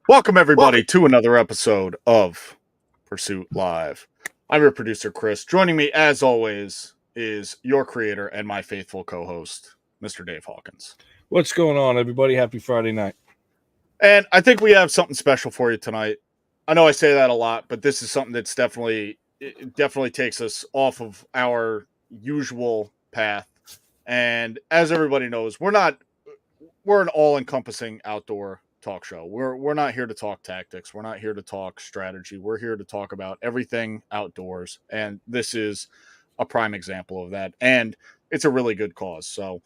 Welcome, everybody, to another episode of Pursuit Live. I'm your producer, Chris. Joining me, as always, is your creator and my faithful co-host, Mr. Dave Hawkins. What's going on, everybody? Happy Friday night. And I think we have something special for you tonight. I know I say that a lot, but this is something that's definitely takes us off of our usual path. And as everybody knows, we're an all-encompassing outdoor talk show. We're not here to talk tactics. We're not here to talk strategy. We're here to talk about everything outdoors. And this is a prime example of that. And it's a really good cause. So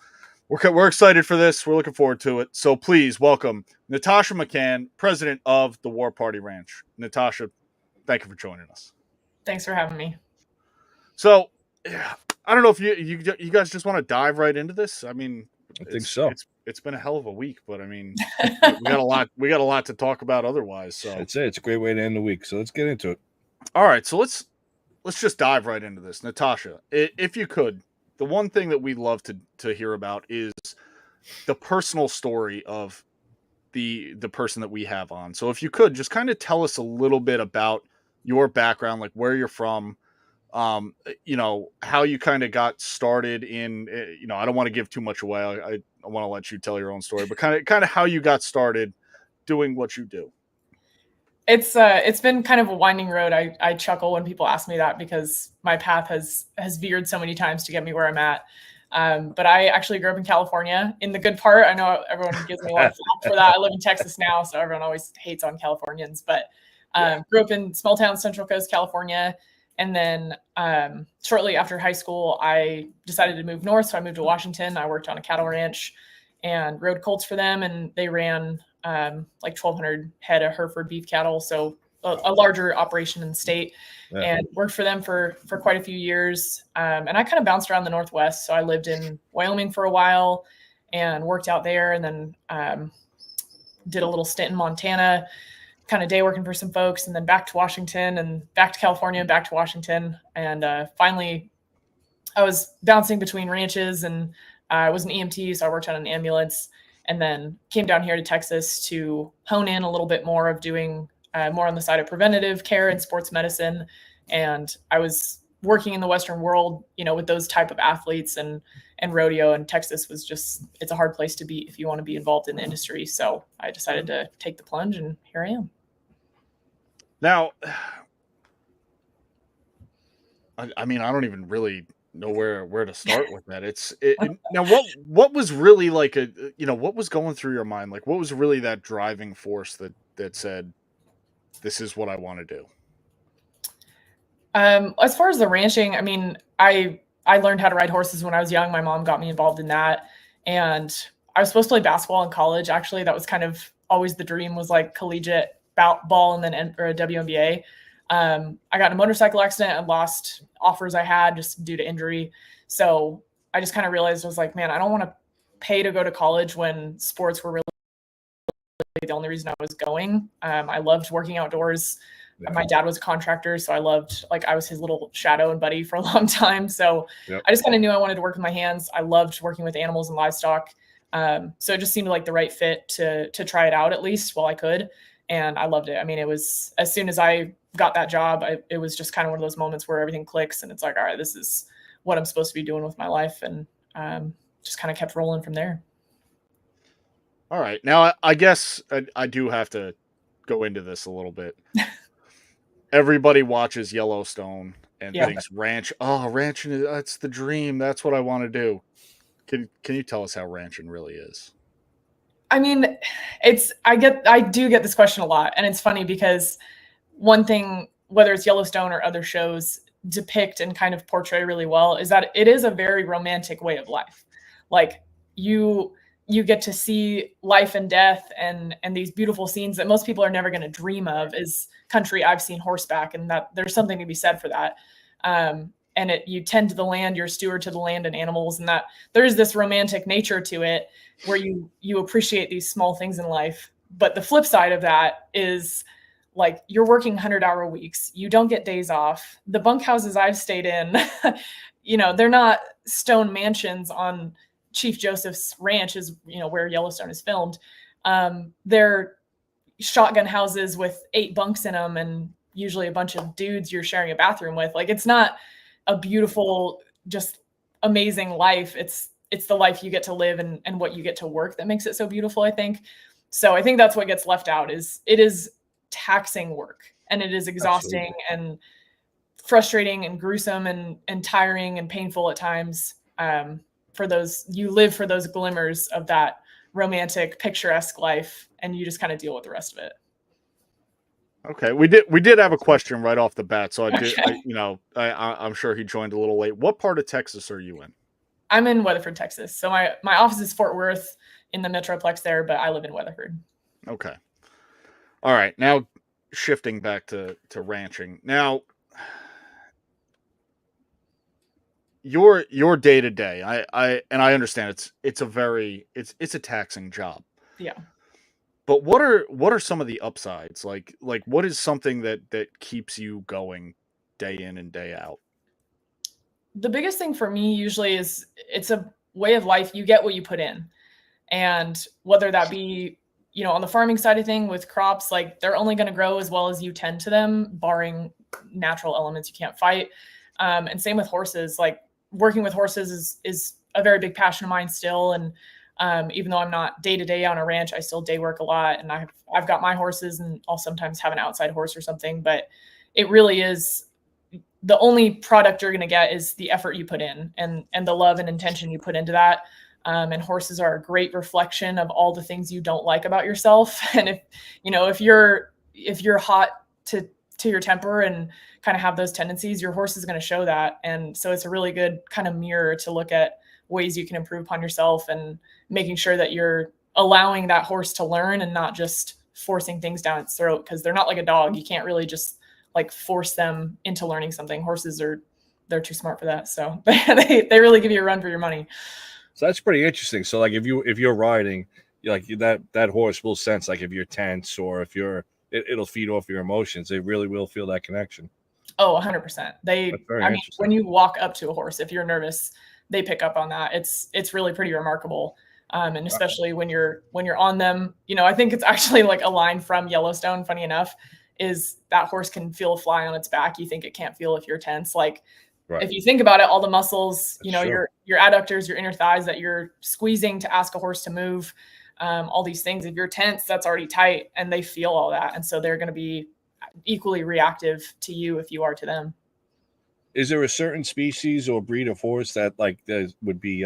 we're excited for this. We're looking forward to it. So please welcome Natasha McCann, president of the War Party Ranch. Natasha, thank you for joining us. Thanks for having me. So I don't know if you guys just want to dive right into this. I mean, I think so. It's been a hell of a week, but I mean, we got a lot to talk about otherwise. So I'd say it's a great way to end the week. So let's get into it. All right, so let's just dive right into this. Natasha, if you could, the one thing that we'd love to hear about is the personal story of the person that we have on. So if you could just kind of tell us a little bit about your background, like where you're from, how you kind of got started in, I don't want to give too much away. I want to let you tell your own story, but kind of how you got started doing what you do. It's been kind of a winding road. I chuckle when people ask me that because my path has veered so many times to get me where I'm at. But I actually grew up in California in the good part. I know everyone gives me a lot of flack for that. I live in Texas now, so everyone always hates on Californians, but grew up in small town, Central Coast, California. And then shortly after high school, I decided to move north. So I moved to Washington. I worked on a cattle ranch and rode colts for them. And they ran like 1,200 head of Hereford beef cattle. So a larger operation in the state, and worked for them for quite a few years. And I kind of bounced around the Northwest. So I lived in Wyoming for a while and worked out there, and then did a little stint in Montana, kind of day working for some folks, and then back to Washington, and back to California, back to Washington. And finally I was bouncing between ranches, and I was an EMT. So I worked on an ambulance, and then came down here to Texas to hone in a little bit more of doing more on the side of preventative care and sports medicine. And I was working in the Western world, with those type of athletes and rodeo, and Texas was it's a hard place to be if you want to be involved in the industry. So I decided to take the plunge, and here I am. Now, I mean, I don't even really know where to start with that. Now, what was really like what was going through your mind? Like, what was really that driving force that said, this is what I want to do? As far as the ranching, I mean, I learned how to ride horses when I was young. My mom got me involved in that, and I was supposed to play basketball in college. Actually, that was kind of always the dream, was like collegiate ball and then or a WNBA. I got in a motorcycle accident and lost offers I had just due to injury. So I just kind of realized, I was like, man, I don't want to pay to go to college when sports were really the only reason I was going. I loved working outdoors. Yeah. My dad was a contractor, so I was his little shadow and buddy for a long time. So I just kind of knew I wanted to work with my hands. I loved working with animals and livestock. So it just seemed like the right fit to try it out, at least while I could. And I loved it. I mean, it was, as soon as I got that job, it was just kind of one of those moments where everything clicks, and it's like, all right, this is what I'm supposed to be doing with my life. And just kind of kept rolling from there. All right. Now, I guess I do have to go into this a little bit. Everybody watches Yellowstone and thinks ranching, that's the dream. That's what I want to do. Can you tell us how ranching really is? I mean, I do get this question a lot, and it's funny because one thing, whether it's Yellowstone or other shows, depict and kind of portray really well is that it is a very romantic way of life. Like you get to see life and death and these beautiful scenes that most people are never going to dream of is country I've seen horseback, and that there's something to be said for that. And you tend to the land, you're a steward to the land and animals, and that there's this romantic nature to it where you appreciate these small things in life. But the flip side of that is like you're working 100-hour weeks. You don't get days off. The bunkhouses I've stayed in, they're not stone mansions on Chief Joseph's Ranch, is where Yellowstone is filmed. They're shotgun houses with 8 bunks in them, and usually a bunch of dudes you're sharing a bathroom with. Like it's not a beautiful, just amazing life. It's the life you get to live and what you get to work that makes it so beautiful, I think. So I think that's what gets left out is it is taxing work, and it is exhausting and frustrating and gruesome and tiring and painful at times. You live for those glimmers of that romantic, picturesque life, and you just kind of deal with the rest of it. Okay, we did have a question right off the bat, so I'm sure he joined a little late. What part of Texas are you in? I'm in Weatherford, Texas. So my office is Fort Worth in the Metroplex there, but I live in Weatherford. Okay. All right. Now shifting back to ranching. Now your day to day, I understand it's a taxing job. Yeah. But what are some of the upsides? Like what is something that keeps you going day in and day out? The biggest thing for me usually is it's a way of life. You get what you put in. And whether that be, on the farming side of thing with crops, like they're only going to grow as well as you tend to them, barring natural elements you can't fight. And same with horses. Like working with horses is a very big passion of mine still. And even though I'm not day to day on a ranch, I still day work a lot. And I've got my horses, and I'll sometimes have an outside horse or something. But it really is the only product you're going to get is the effort you put in and the love and intention you put into that. And horses are a great reflection of all the things you don't like about yourself. And if you're hot to your temper and kind of have those tendencies, your horse is going to show that. And so it's a really good kind of mirror to look at ways you can improve upon yourself and making sure that you're allowing that horse to learn and not just forcing things down its throat, because they're not like a dog. You can't really just like force them into learning something. Horses they're too smart for that. So they really give you a run for your money. So that's pretty interesting. So like if you're riding, like that horse will sense like if you're tense or if it'll feed off your emotions. It really will feel that connection. Oh, 100%. When you walk up to a horse, if you're nervous, they pick up on that. It's really pretty remarkable. And especially when you're on them, I think it's actually like a line from Yellowstone, funny enough, is that horse can feel a fly on its back. You think it can't feel if you're tense. Like if you think about it, all the muscles, your adductors, your inner thighs that you're squeezing to ask a horse to move, all these things. If you're tense, that's already tight, and they feel all that. And so they're going to be equally reactive to you if you are to them. Is there a certain species or breed of horse that would be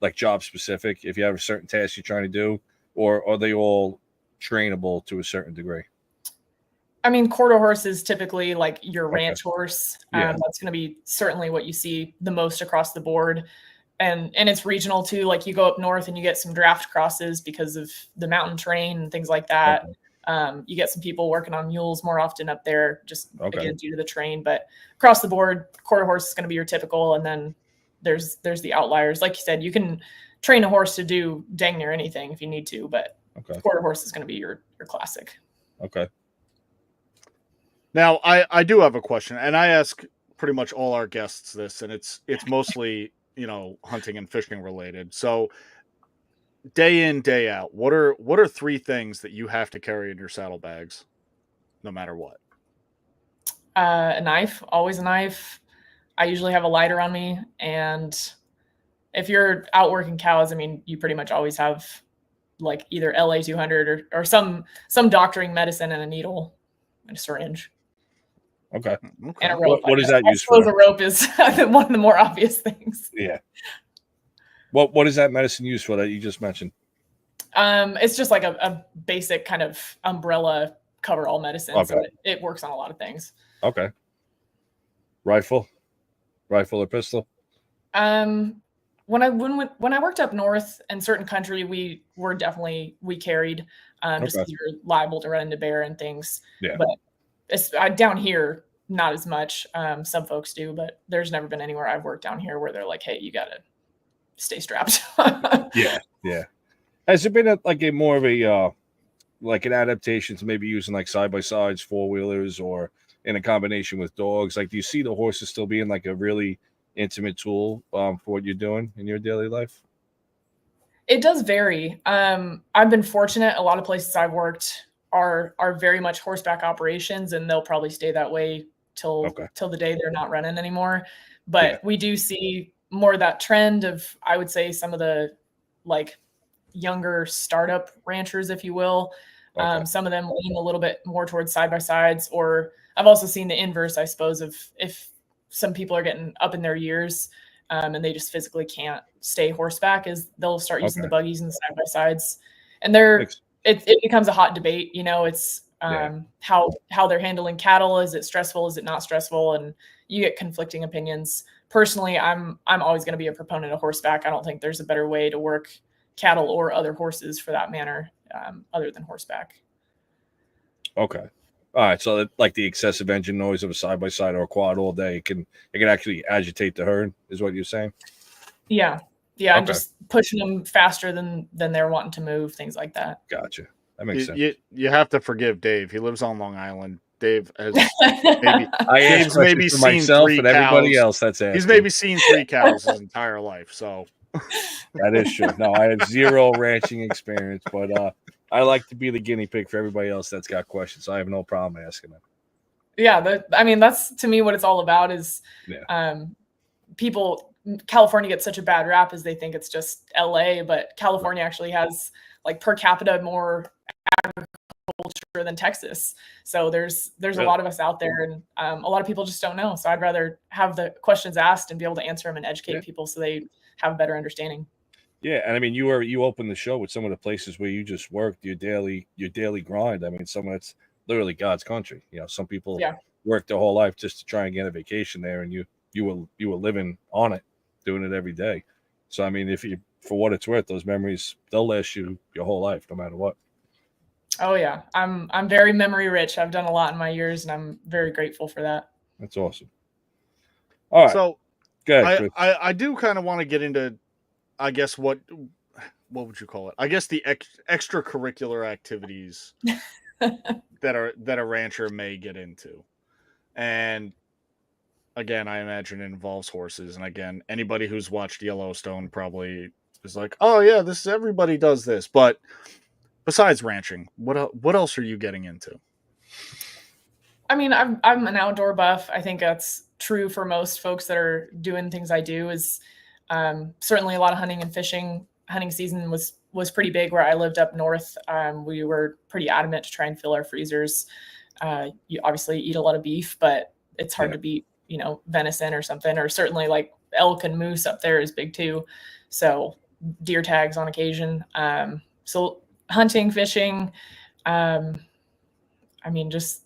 like job specific if you have a certain task you're trying to do, or are they all trainable to a certain degree? I mean, quarter horse is typically like your ranch horse. Yeah. That's going to be certainly what you see the most across the board. And it's regional too. Like you go up north and you get some draft crosses because of the mountain terrain and things like that. Okay. You get some people working on mules more often up there, just again, due to the terrain. But across the board, quarter horse is going to be your typical. And then there's the outliers. Like you said, you can train a horse to do dang near anything if you need to, but quarter horse is going to be your classic. Okay. Now, I do have a question, and I ask pretty much all our guests this, and it's mostly, hunting and fishing related. So day in, day out, what are 3 things that you have to carry in your saddlebags no matter what? A knife, always a knife. I usually have a lighter on me, and if you're out working cows, I mean, you pretty much always have like either LA 200 or some doctoring medicine and a needle and a syringe. Okay. And a rope. What is that used for? A rope is one of the more obvious things. Yeah. What is that medicine used for that you just mentioned? It's just like a basic kind of umbrella cover-all medicine. Okay. So it works on a lot of things. Okay. Rifle or pistol? When I worked up north in certain country, we carried just Okay. because you're liable to run into bear and things. Yeah. But it's down here, not as much. Some folks do, but there's never been anywhere I've worked down here where they're like, "Hey, you gotta stay strapped." Yeah. Has it been a more of a like an adaptation to maybe using like side by sides, 4-wheelers, or in a combination with dogs? Like, do you see the horses still being like a really intimate tool for what you're doing in your daily life? It does vary. I've been fortunate. A lot of places I've worked are very much horseback operations, and they'll probably stay that way till the day they're not running anymore. But we do see more of that trend of, I would say, some of the like younger startup ranchers, if you will. Some of them lean a little bit more towards side by sides, or I've also seen the inverse, I suppose, of if some people are getting up in their years and they just physically can't stay horseback, is they'll start using the buggies and the side by sides, and it becomes a hot debate. It's how they're handling cattle. Is it stressful? Is it not stressful? And you get conflicting opinions. Personally, I'm always going to be a proponent of horseback. I don't think there's a better way to work cattle or other horses for that matter, other than horseback. Okay. All right. So like the excessive engine noise of a side by side or a quad all day, it can actually agitate the herd, is what you're saying? Yeah. I'm just pushing them faster than they're wanting to move, things like that. Gotcha. That makes sense. You have to forgive Dave. He lives on Long Island. Dave has maybe seen myself 3 and everybody cows. else that's asking. He's maybe seen 3 cows his entire life. So that is true. No, I have 0 ranching experience, but I like to be the guinea pig for everybody else that's got questions. So I have no problem asking them. Yeah, that's to me what it's all about is California gets such a bad rap as they think it's just LA, but California actually has like per capita more agriculture than Texas. So there's a lot of us out there, and a lot of people just don't know. So I'd rather have the questions asked and be able to answer them and educate people so they have a better understanding. Yeah, and I mean, you opened the show with some of the places where you just worked your daily grind. I mean, some of it's literally God's country. Some people work their whole life just to try and get a vacation there, and you were living on it, doing it every day. So I mean, for what it's worth, those memories, they'll last you your whole life, no matter what. Oh yeah, I'm very memory rich. I've done a lot in my years, and I'm very grateful for that. That's awesome. All right, so go ahead, I do kind of want to get into, I guess, what would you call it? I guess the extracurricular activities that a rancher may get into, and again, I imagine it involves horses. And again, anybody who's watched Yellowstone probably is like, "Oh yeah, everybody does this." But besides ranching, what else are you getting into? I mean, I'm an outdoor buff. I think that's true for most folks that are doing things I do. Is certainly a lot of hunting and fishing. Hunting season was pretty big where I lived up north. We were pretty adamant to try and fill our freezers. You obviously eat a lot of beef, but it's hard to beat, venison or something, or certainly like elk and moose up there is big too. So deer tags on occasion. So hunting, fishing, I mean, just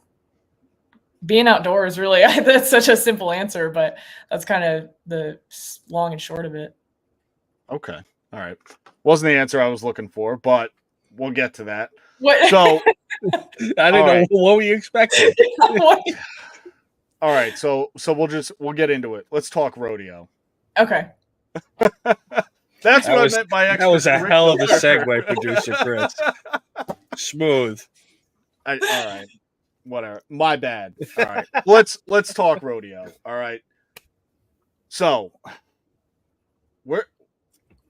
being outdoors, really. That's such a simple answer, but that's kind of the long and short of it. Okay. All right. Wasn't the answer I was looking for, but we'll get to that. What? So I don't know. What were you expecting? All right. So we'll get into it. Let's talk rodeo. Okay. That's what I meant by extra. That was a hell of a segue, producer Chris. Smooth. All right. Whatever. My bad. All right. Let's talk rodeo. All right. So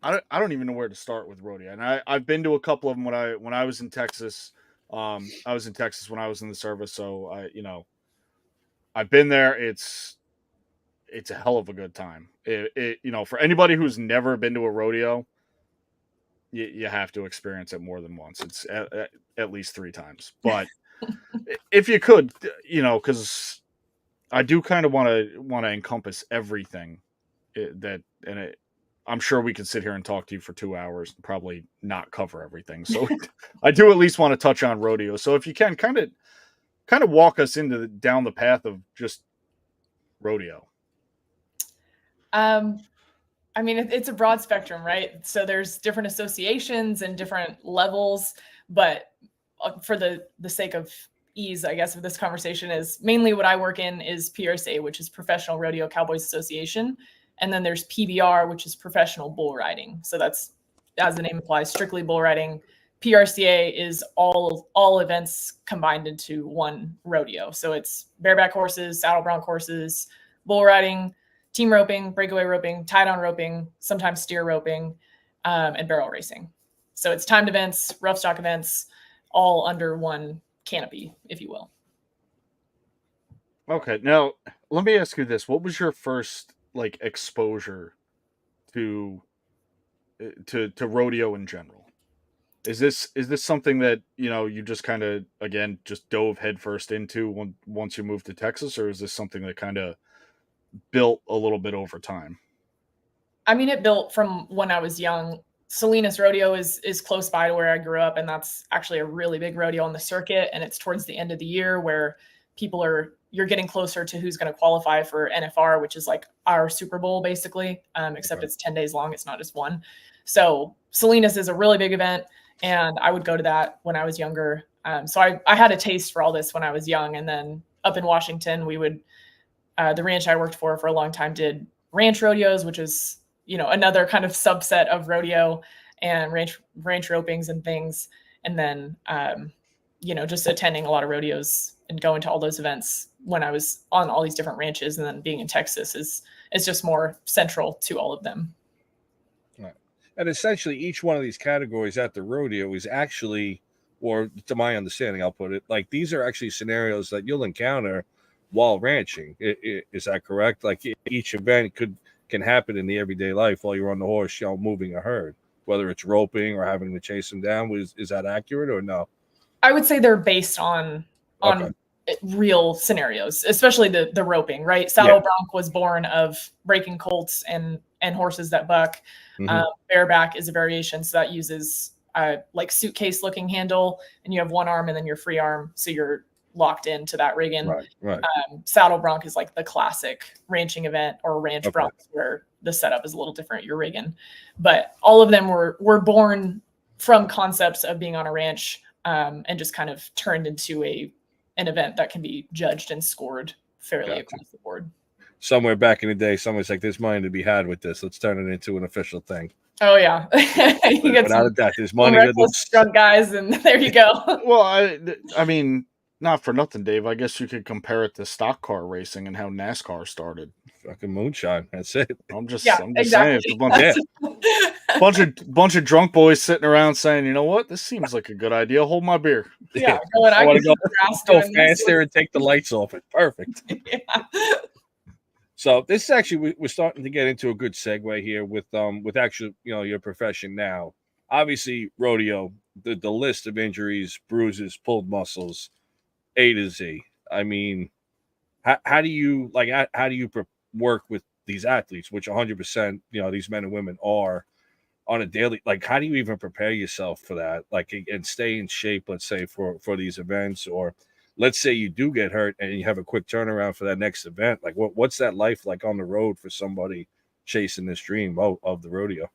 I don't even know where to start with rodeo. And I've been to a couple of them when I was in Texas. I was in Texas when I was in the service, so I've been there. It's a hell of a good time. For anybody who's never been to a rodeo, you have to experience it more than once. It's at least 3 times. But if you could, because I do kind of want to encompass everything I'm sure we could sit here and talk to you for 2 hours and probably not cover everything. So I do at least want to touch on rodeo. So if you can kind of walk us down the path of just rodeo? I mean, it's a broad spectrum, right? So there's different associations and different levels, but for the sake of ease, I guess, of this conversation, is mainly what I work in is PRSA, which is Professional Rodeo Cowboys Association. And then there's PBR, which is Professional Bull Riding. So that's, as the name implies, strictly bull riding. PRCA is all events combined into one rodeo. So it's bareback horses, saddle bronc horses, bull riding, team roping, breakaway roping, tie-down roping, sometimes steer roping, and barrel racing. So it's timed events, rough stock events, all under one canopy, if you will. Okay, now let me ask you this: what was your first like exposure to rodeo in general? Is this something that you just kind of again just dove headfirst into once you moved to Texas, or is this something that kind of built a little bit over time? I mean, it built from when I was young. Salinas Rodeo is close by to where I grew up, and that's actually a really big rodeo on the circuit. And it's towards the end of the year where you're getting closer to who's going to qualify for NFR, which is like our Super Bowl basically, except It's 10 days long. It's not just one. So Salinas is a really big event, and I would go to that when I was younger. So I had a taste for all this when I was young. And then up in Washington, we would, the ranch I worked for a long time did ranch rodeos, which is, another kind of subset of rodeo, and ranch ropings and things. And then, just attending a lot of rodeos and going to all those events when I was on all these different ranches. And then being in Texas is just more central to all of them. Right. And essentially each one of these categories at the rodeo is actually, or to my understanding, I'll put it, like these are actually scenarios that you'll encounter while ranching. Is that correct? Like each event can happen in the everyday life while you're on the horse, moving a herd, whether it's roping or having to chase them down. Is that accurate or no? I would say they're based on real scenarios, especially the roping, right? Saddle bronc was born of breaking colts and horses that buck. Mm-hmm. Bareback is a variation, so that uses like suitcase looking handle, and you have one arm and then your free arm, so you're locked into that rigging. Right. Saddle bronc is like the classic ranching event, or ranch bronc, where the setup is a little different. You're rigging, but all of them were born from concepts of being on a ranch, and just kind of turned into an event that can be judged and scored fairly across the board. Somewhere back in the day, someone's like, "There's money to be had with this. Let's turn it into an official thing." Oh yeah, you get without a doubt, there's money with this. Drunk guys, and there you go. Well, I mean, not for nothing, Dave. I guess you could compare it to stock car racing and how NASCAR started. Fucking moonshine. That's it. I'm just exactly. saying, it's a bunch of drunk boys sitting around saying, "You know what? This seems like a good idea. Hold my beer." Yeah, I want to go faster and take the lights off. It's perfect. Yeah. So this is actually, we're starting to get into a good segue here with actually, your profession now. Obviously, rodeo, the list of injuries, bruises, pulled muscles, A to Z. I mean, how do you work with these athletes, which 100%, these men and women are on a daily, like, how do you even prepare yourself for that? Like, and stay in shape, let's say for these events, or let's say you do get hurt and you have a quick turnaround for that next event. Like what's that life like on the road for somebody chasing this dream of the rodeo?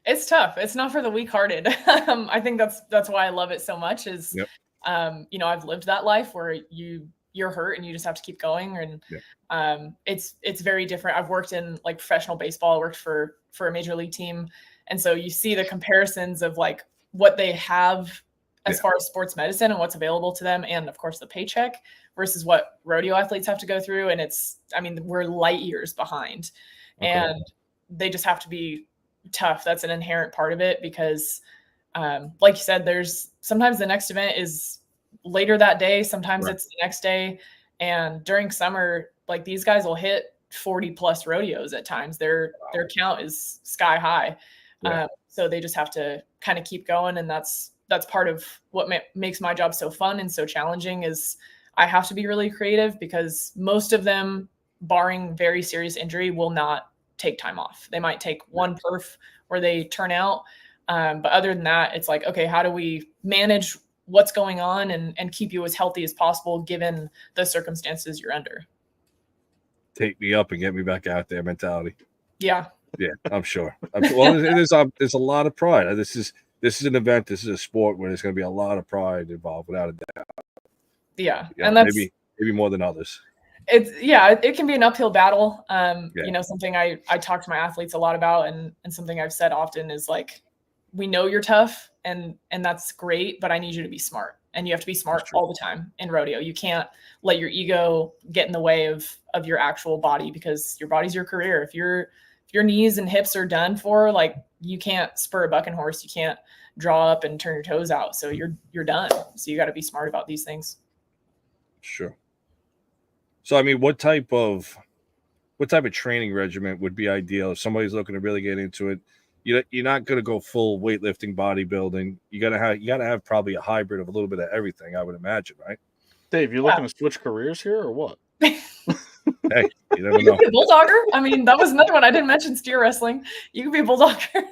It's tough. It's not for the weak-hearted. I think that's why I love it so much is, I've lived that life where you're hurt and you just have to keep going. And it's very different. I've worked in like professional baseball. I worked for a major league team. And so you see the comparisons of like what they have as far as sports medicine and what's available to them. And of course the paycheck versus what rodeo athletes have to go through. And we're light years behind, and they just have to be tough. That's an inherent part of it because, like you said, there's sometimes the next event is later that day. Sometimes it's the next day. And during summer, like these guys will hit 40 plus rodeos at times. Their count is sky high. So they just have to kind of keep going. And that's part of what makes my job so fun and so challenging is I have to be really creative because most of them, barring very serious injury, will not take time off. They might take one perf where they turn out. But other than that, it's like, okay, how do we manage what's going on and keep you as healthy as possible given the circumstances you're under? take me up and get me back out there mentality. Yeah. Yeah, I'm sure. Well, there's a lot of pride. This is an event. This is a sport where there's going to be a lot of pride involved, without a doubt. Yeah, You know, and that's maybe more than others. it can be an uphill battle. Yeah. Something I talk to my athletes a lot about, and something I've said often is like, we know you're tough, and that's great, but I need you to be smart, and you have to be smart all the time in rodeo. You can't let your ego get in the way of your actual body, because your body's your career. If your knees and hips are done for, like, you can't spur a bucking horse, you can't draw up and turn your toes out, so you're done. So you got to be smart about these things. Sure. So I mean, what type of training regimen would be ideal if somebody's looking to really get into it? You're not going to go full weightlifting, bodybuilding. You gotta have probably a hybrid of a little bit of everything, I would imagine, right? Dave, you looking to switch careers here or what? Hey, you never know. You could be a bulldogger. I mean, that was another one I didn't mention. Steer wrestling. You could be a bulldogger.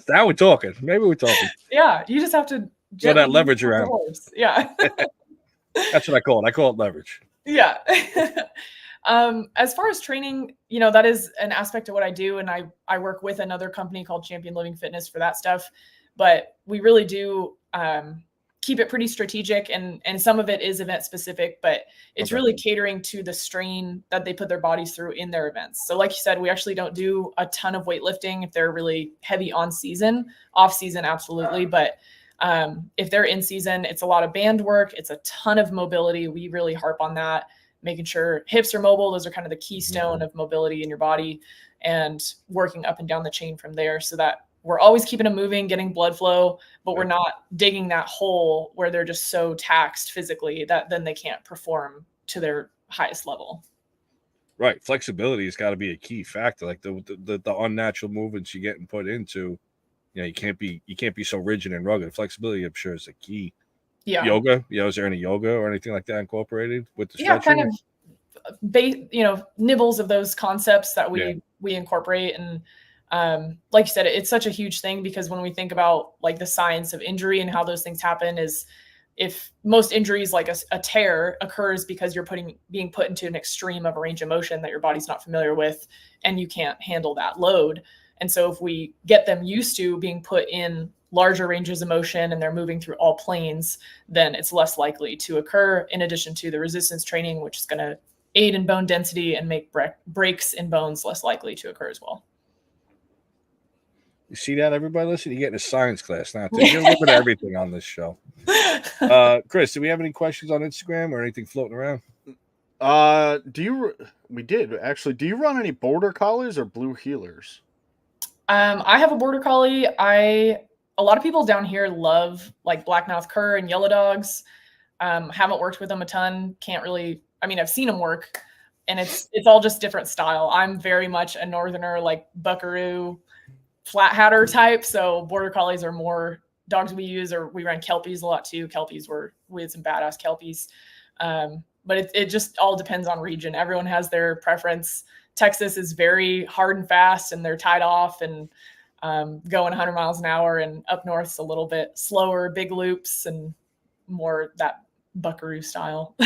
Now we're talking. Maybe we're talking. Yeah, you just have to Throw that leverage around. Yeah. That's what I call it. I call it leverage. Yeah. As far as training, that is an aspect of what I do. And I work with another company called Champion Living Fitness for that stuff. But we really do keep it pretty strategic. And some of it is event specific, but it's really catering to the strain that they put their bodies through in their events. So like you said, we actually don't do a ton of weightlifting if they're really heavy on season. Off season, absolutely. But if they're in season, it's a lot of band work. It's a ton of mobility. We really harp on that, making sure hips are mobile. Those are kind of the keystone of mobility in your body, and working up and down the chain from there, so that we're always keeping them moving, getting blood flow, but we're not digging that hole where they're just so taxed physically that then they can't perform to their highest level. Right. Flexibility has got to be a key factor. Like the unnatural movements you're getting put into, you can't be so rigid and rugged. Flexibility, I'm sure, is a key. Yeah. Yoga, is there any yoga or anything like that incorporated with the stretching? Kind of nibbles of those concepts that we incorporate. And like you said, it's such a huge thing, because when we think about like the science of injury and how those things happen, is if most injuries, like a tear, occurs because you're being put into an extreme of a range of motion that your body's not familiar with, and you can't handle that load. And so if we get them used to being put in larger ranges of motion and they're moving through all planes, then it's less likely to occur, in addition to the resistance training, which is going to aid in bone density and make breaks in bones less likely to occur as well. You see that, everybody? Listen, you're getting a science class now. You're a little bit of everything on this show. Chris, do we have any questions on Instagram or anything floating around? We did actually. Do you run any border collies or blue heelers? I have a border collie. A lot of people down here love like black-mouthed cur and yellow dogs. Haven't worked with them a ton. Can't really. I mean, I've seen them work, and it's all just different style. I'm very much a northerner, like buckaroo, flat hatter type. So border collies are more dogs we use, or we run kelpies a lot too. We had some badass kelpies. But it just all depends on region. Everyone has their preference. Texas is very hard and fast, and they're tied off and going 100 miles an hour, and up north's a little bit slower, big loops, and more that buckaroo style.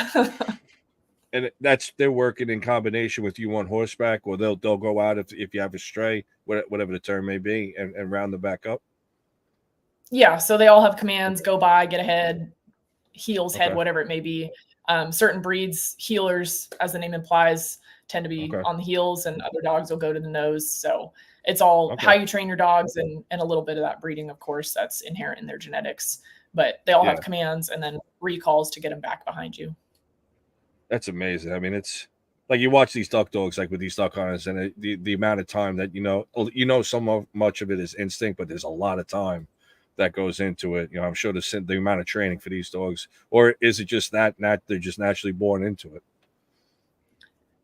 And they're working in combination with you on horseback, or they'll go out if you have a stray, whatever the term may be, and round them back up. Yeah, so they all have commands: go by, get ahead, heels, head, whatever it may be. Certain breeds, heelers, as the name implies, tend to be on the heels, and other dogs will go to the nose. So it's all how you train your dogs, and a little bit of that breeding, of course, that's inherent in their genetics. But they all have commands and then recalls to get them back behind you. That's amazing. I mean, it's like you watch these duck dogs, like with these duck hunters, and the amount of time that so much of it is instinct, but there's a lot of time that goes into it. I'm sure the amount of training for these dogs, or is it just that they're just naturally born into it?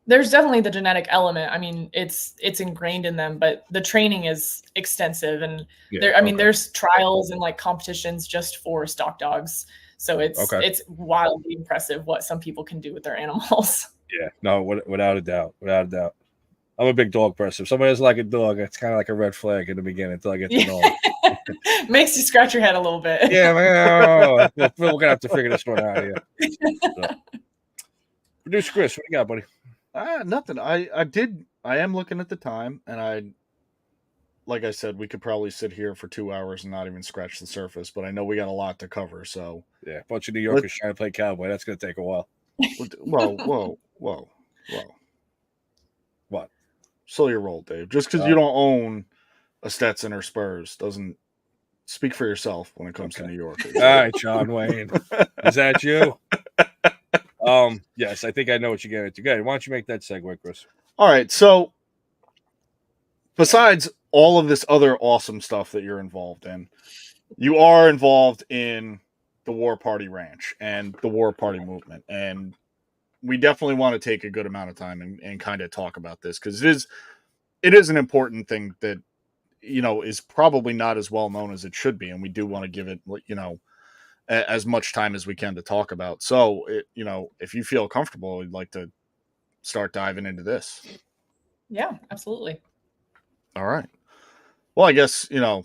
There's definitely the genetic element. I mean, it's ingrained in them, but the training is extensive, and there's trials and like competitions just for stock dogs. So it's wildly impressive what some people can do with their animals. Yeah, no, without a doubt. I'm a big dog person. If somebody doesn't like a dog, it's kind of like a red flag in the beginning until I get to know them. Makes you scratch your head a little bit. Yeah, man. We're gonna have to figure this one out here. So. Producer Chris, what you got, buddy? Nothing. I am looking at the time, and like I said, we could probably sit here for 2 hours and not even scratch the surface. But I know we got a lot to cover. So Yeah, a bunch of New let Yorkers trying to play cowboy. That's going to take a while. whoa. What? Slow your roll, Dave. Just because you don't own a Stetson or Spurs doesn't speak for yourself when it comes to New Yorkers. All right, John Wayne. Is that you? Yes, I think I know what you're getting to. Good. Why don't you make that segue, Chris? All right. So, besides all of this other awesome stuff that you're involved in, you are involved in the War Party Ranch and the War Party movement. And we definitely want to take a good amount of time and kind of talk about this because it is an important thing that, is probably not as well known as it should be. And we do want to give it, as much time as we can to talk about. So, if you feel comfortable, we'd like to start diving into this. Yeah, absolutely. All right. Well, I guess, the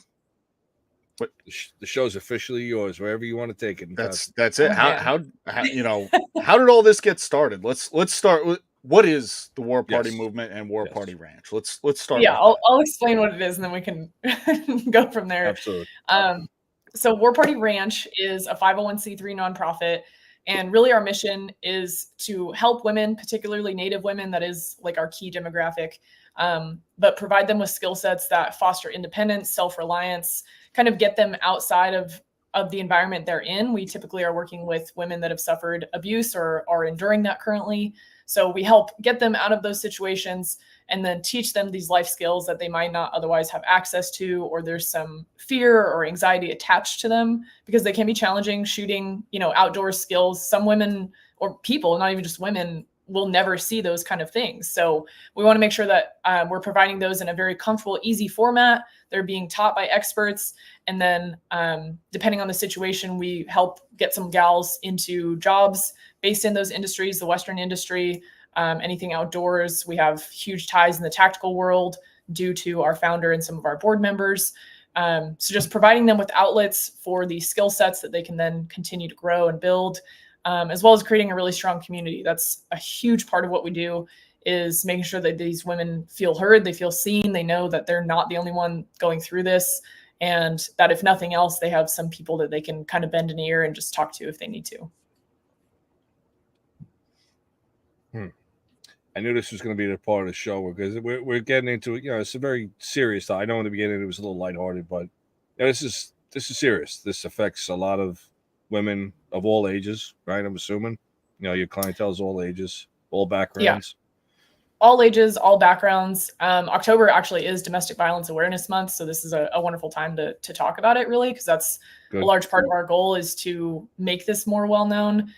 show's officially yours, wherever you want to take it. That's it. How how did all this get started? Let's start with what is the War Party movement and War Party Ranch? Let's start. Yeah, I'll explain what it is, and then we can go from there. Absolutely. So War Party Ranch is a 501c3 nonprofit, and really our mission is to help women, particularly Native women, that is like our key demographic, but provide them with skill sets that foster independence, self-reliance, kind of get them outside of the environment they're in. We typically are working with women that have suffered abuse or are enduring that currently. So we help get them out of those situations and then teach them these life skills that they might not otherwise have access to, or there's some fear or anxiety attached to them because they can be challenging. Shooting, outdoor skills. Some women or people, not even just women, will never see those kind of things. So we want to make sure that we're providing those in a very comfortable, easy format. They're being taught by experts. And then depending on the situation, we help get some gals into jobs based in those industries, the Western industry, anything outdoors. We have huge ties in the tactical world due to our founder and some of our board members. So just providing them with outlets for the skill sets that they can then continue to grow and build, as well as creating a really strong community. That's a huge part of what we do, is making sure that these women feel heard, they feel seen, they know that they're not the only one going through this, and that if nothing else, they have some people that they can kind of bend an ear and just talk to if they need to. I knew this was going to be the part of the show because we're getting into it. It's a very serious thought. I know in the beginning it was a little lighthearted, but this is serious. This affects a lot of women of all ages, right? I'm assuming, your clientele is all ages, all backgrounds. Yeah. All ages, all backgrounds. October actually is Domestic Violence Awareness Month, so this is a wonderful time to talk about it, really, because that's a large part of our goal is to make this more well known.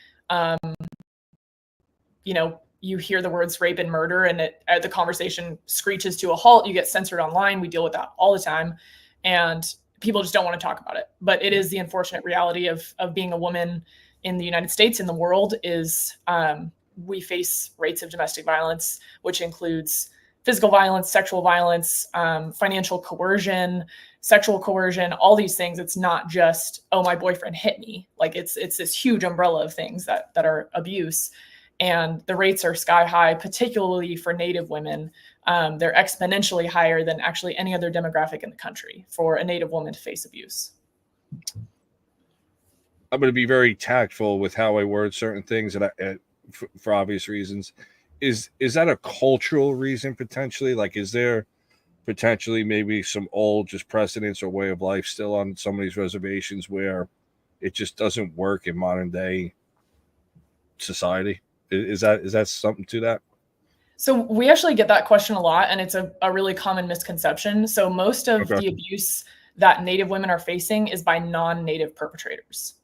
You hear the words rape and murder, and the conversation screeches to a halt. You get censored online. We deal with that all the time, and people just don't want to talk about it. But it is the unfortunate reality of being a woman in the United States, in the world, is we face rates of domestic violence, which includes physical violence, sexual violence, financial coercion, sexual coercion, all these things. It's not just, oh, my boyfriend hit me. Like it's this huge umbrella of things that are abuse. And the rates are sky high, particularly for Native women. They're exponentially higher than actually any other demographic in the country for a Native woman to face abuse. I'm going to be very tactful with how I word certain things, and for obvious reasons. Is that a cultural reason potentially? Like, is there potentially maybe some old just precedents or way of life still on some of these reservations where it just doesn't work in modern day society? Is that something to that? So we actually get that question a lot, and it's a really common misconception. So most of the abuse that Native women are facing is by non-Native perpetrators.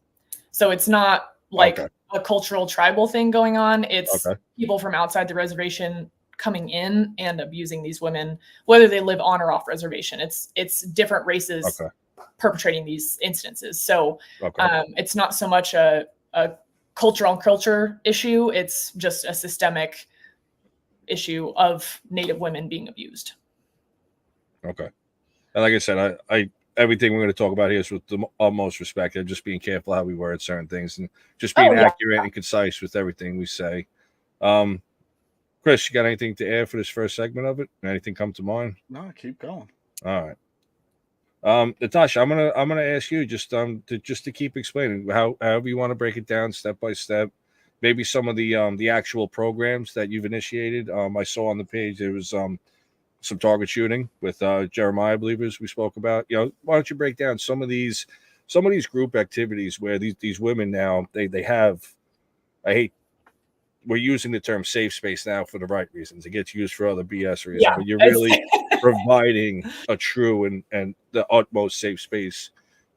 So it's not like a cultural tribal thing going on. It's people from outside the reservation coming in and abusing these women, whether they live on or off reservation. It's different races perpetrating these incidences. So it's not so much a culture issue. It's just a systemic issue of Native women being abused. Okay. And like I said, I everything we're going to talk about here is with the utmost respect and just being careful how we word certain things and just being accurate and concise with everything we say. Chris, you got anything to add for this first segment of it? Anything come to mind? No, keep going. All right. Natasha, I'm gonna ask you to keep explaining however you want to break it down step by step. Maybe some of the actual programs that you've initiated. I saw on the page there was some target shooting with Jeremiah, I believe, as we spoke about. Why don't you break down some of these group activities where these women now they have, we're using the term safe space now for the right reasons. It gets used for other BS reasons, Yeah, but you're really providing a true and the utmost safe space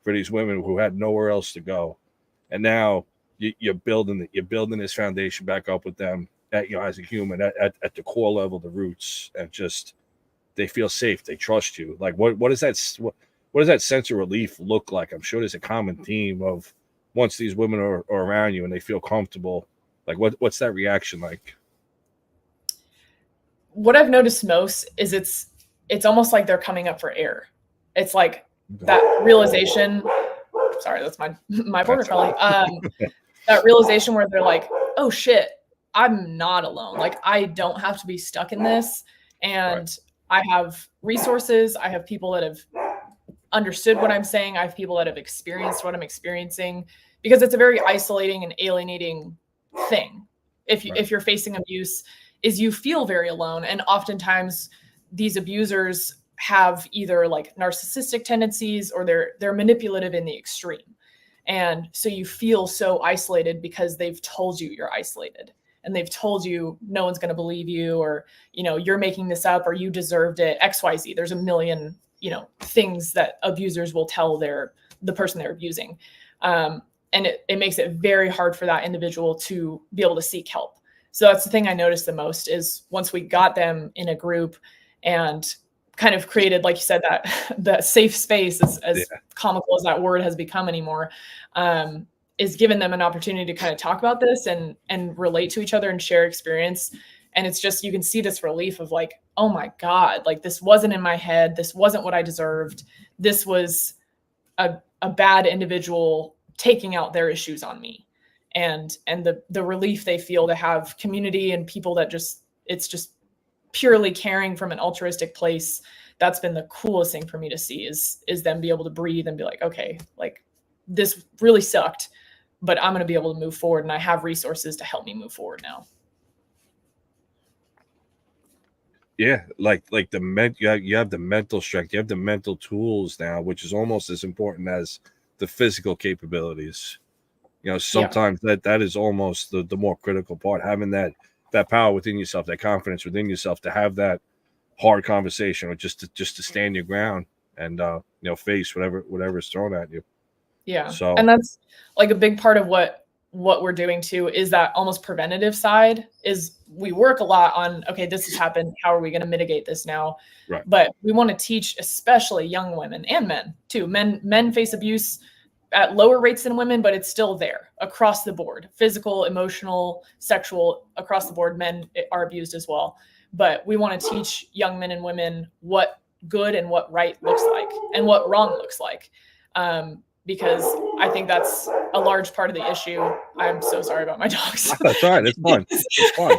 for these women who had nowhere else to go. And now you're building this foundation back up with them as a human at the core level, the roots, and just they feel safe. They trust you. Like what does that sense of relief look like? I'm sure there's a common theme of once these women are around you and they feel comfortable, like what's that reaction like? What I've noticed most is it's almost like they're coming up for air. It's like that realization. Sorry, that's my border collie. That realization where they're like, oh shit, I'm not alone. Like I don't have to be stuck in this. And I have resources. I have people that have understood what I'm saying. I have people that have experienced what I'm experiencing, because it's a very isolating and alienating thing. If you're facing abuse, is you feel very alone. And oftentimes these abusers have either like narcissistic tendencies or they're manipulative in the extreme. And so you feel so isolated because they've told you you're isolated and they've told you no one's going to believe you, or, you're making this up, or you deserved it, XYZ. There's a million, things that abusers will tell the person they're abusing. And it makes it very hard for that individual to be able to seek help. So that's the thing I noticed the most is once we got them in a group and kind of created, like you said, that safe space, as comical as that word has become anymore, is giving them an opportunity to kind of talk about this and relate to each other and share experience. And it's just, you can see this relief of like, oh my God, like this wasn't in my head. This wasn't what I deserved. This was a bad individual taking out their issues on me. And the relief they feel to have community and people that it's just purely caring from an altruistic place. That's been the coolest thing for me to see is them be able to breathe and be like, okay, like this really sucked, but I'm going to be able to move forward. And I have resources to help me move forward now. Yeah. Like you have the mental strength, you have the mental tools now, which is almost as important as the physical capabilities. Sometimes that is almost the more critical part, having that power within yourself, that confidence within yourself to have that hard conversation, or just to stand your ground and face whatever is thrown at you. Yeah. So, and that's like a big part of what we're doing too, is that almost preventative side. Is we work a lot on, okay, this has happened, how are we going to mitigate this now? Right. But we want to teach especially young women and men too. Men face abuse at lower rates than women, but it's still there across the board. Physical, emotional, sexual, across the board, men are abused as well. But we want to teach young men and women what good and what right looks like and what wrong looks like. Because I think that's a large part of the issue. I'm so sorry about my dogs. That's all right. It's fun. It's fun.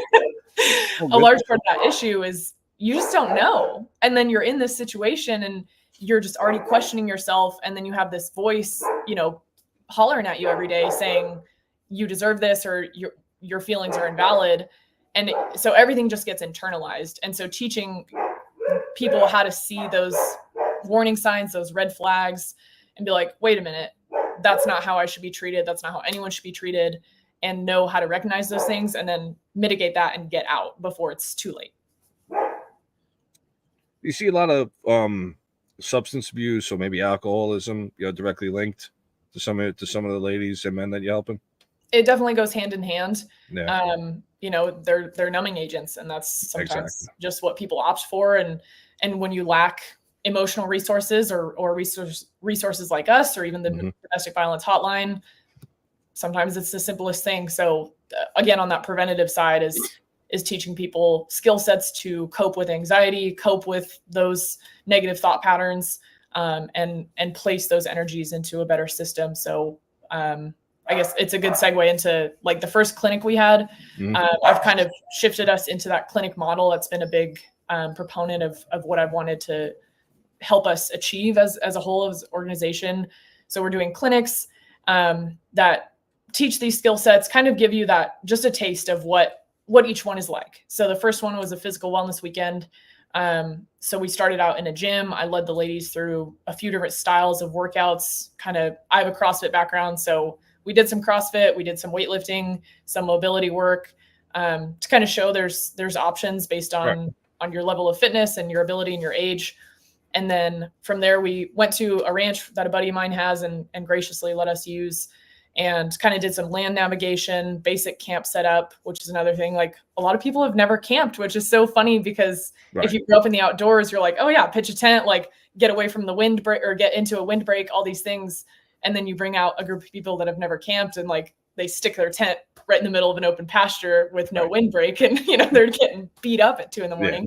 A large part of that issue is you just don't know. And then you're in this situation and you're just already questioning yourself. And then you have this voice, hollering at you every day saying you deserve this, or your feelings are invalid. And so everything just gets internalized. And so teaching people how to see those warning signs, those red flags, and be like, wait a minute, that's not how I should be treated. That's not how anyone should be treated, and know how to recognize those things and then mitigate that and get out before it's too late. You see a lot of substance abuse or maybe alcoholism, directly linked to some of the ladies and men that you're helping? It definitely goes hand in hand. Yeah. They're numbing agents, and that's sometimes just what people opt for. And when you lack emotional resources or resources like us, or even the domestic violence hotline, sometimes it's the simplest thing. So again, on that preventative side is teaching people skill sets to cope with anxiety, cope with those negative thought patterns, and place those energies into a better system. So I guess it's a good segue into like the first clinic we had. I've kind of shifted us into that clinic model. It's been a big proponent of what I've wanted to help us achieve as a whole as organization. So we're doing clinics that teach these skill sets, kind of give you that just a taste of what each one is like. So the first one was a physical wellness weekend. So we started out in a gym. I led the ladies through a few different styles of workouts. I have a CrossFit background, so we did some CrossFit, we did some weightlifting, some mobility work, to kind of show there's options based on your level of fitness and your ability and your age. And then from there, we went to a ranch that a buddy of mine has and graciously let us use, and kind of did some land navigation, basic camp setup, which is another thing. Like a lot of people have never camped, which is so funny because if you grew up in the outdoors, you're like, oh yeah, pitch a tent, like get away from the wind break or get into a windbreak, all these things. And then you bring out a group of people that have never camped and like they stick their tent right in the middle of an open pasture with no windbreak, and they're getting beat up at 2 a.m. Yeah.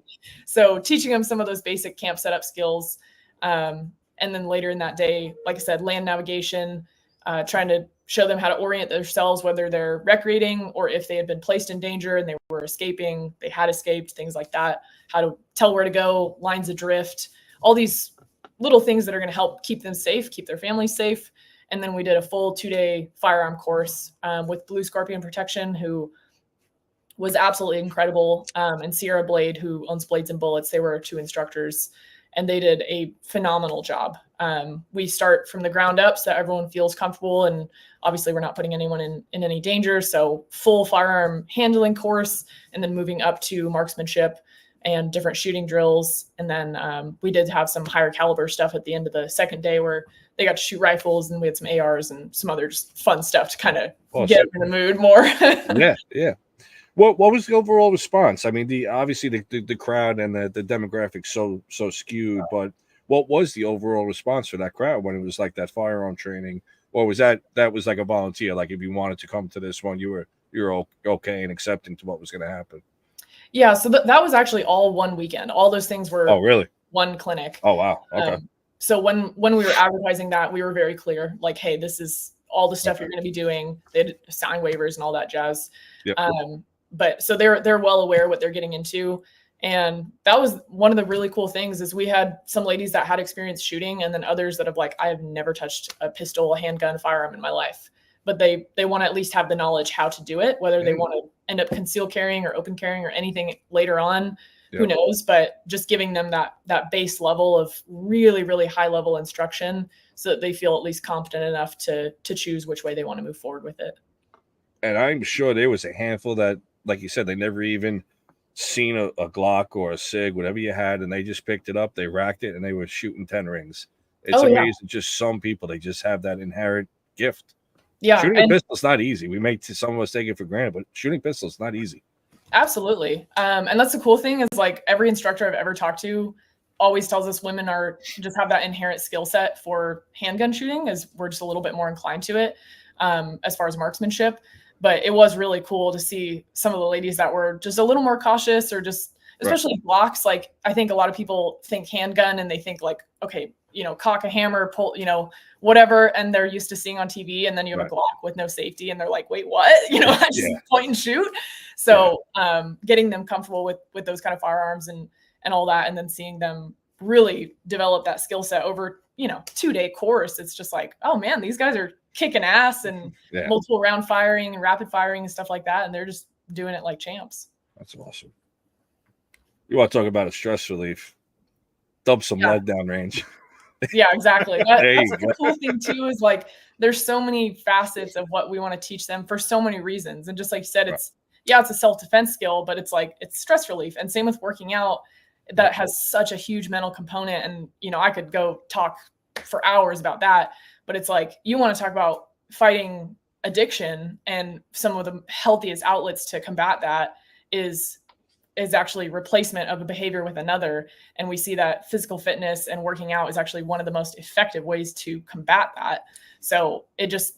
So teaching them some of those basic camp setup skills. And then later in that day, like I said, land navigation, trying to show them how to orient themselves, whether they're recreating or if they had been placed in danger and they were escaping, they had escaped, things like that, how to tell where to go, lines of drift, all these little things that are going to help keep them safe, keep their families safe. And then we did a full 2-day firearm course with Blue Scorpion Protection, who was absolutely incredible. And Sierra Blade, who owns Blades and Bullets, they were our 2 instructors, and they did a phenomenal job. We start from the ground up so that everyone feels comfortable, and obviously we're not putting anyone in any danger. So full firearm handling course, and then moving up to marksmanship and different shooting drills. And then we did have some higher caliber stuff at the end of the second day where they got to shoot rifles, and we had some ARs and some other just fun stuff to kind of get in the mood more. Yeah. What was the overall response? I mean, obviously the crowd and the demographics so skewed, but what was the overall response for that crowd when it was like that firearm training? Or was that was like a volunteer? Like if you wanted to come to this one, you were okay and accepting to what was going to happen? Yeah, so that was actually all one weekend. All those things were one clinic. Oh wow. Okay. So when we were advertising that, we were very clear, like, hey, this is all the stuff you're going to be doing. They had sign waivers and all that jazz. Yep. But so they're well aware what they're getting into. And that was one of the really cool things is we had some ladies that had experience shooting, and then others that have like, I have never touched a pistol, a handgun, firearm in my life. But they want to at least have the knowledge how to do it, whether they want to end up concealed carrying or open carrying or anything later on. Who knows? But just giving them that base level of really, really high level instruction so that they feel at least competent enough to choose which way they want to move forward with it. And I'm sure there was a handful that, like you said, they never even seen a Glock or a SIG, whatever you had, and they just picked it up, they racked it, and they were shooting 10 rings. It's amazing. Just some people, they just have that inherent gift. Yeah. Shooting a pistol is not easy. We make some of us take it for granted, but shooting pistols is not easy. Absolutely. And that's the cool thing is like every instructor I've ever talked to always tells us women just have that inherent skill set for handgun shooting, as we're just a little bit more inclined to it as far as marksmanship. But it was really cool to see some of the ladies that were just a little more cautious, or just especially Glocks. Like I think a lot of people think handgun and they think like, okay, cock a hammer, pull, whatever. And they're used to seeing on TV, and then you have a Glock with no safety and they're like, wait, what? I just point and shoot. So getting them comfortable with those kind of firearms and all that, and then seeing them really develop that skill set over, 2-day course. It's just like, oh man, these guys are kicking ass and multiple round firing and rapid firing and stuff like that. And they're just doing it like champs. That's awesome. You want to talk about a stress relief? Dump some lead down range. Yeah, exactly. That's the cool thing too, is like, there's so many facets of what we want to teach them for so many reasons. And just like you said, it's a self-defense skill, but it's like, it's stress relief. And same with working out, that has such a huge mental component. And, I could go talk for hours about that, but it's like, you want to talk about fighting addiction, and some of the healthiest outlets to combat that is actually replacement of a behavior with another. And we see that physical fitness and working out is actually one of the most effective ways to combat that. So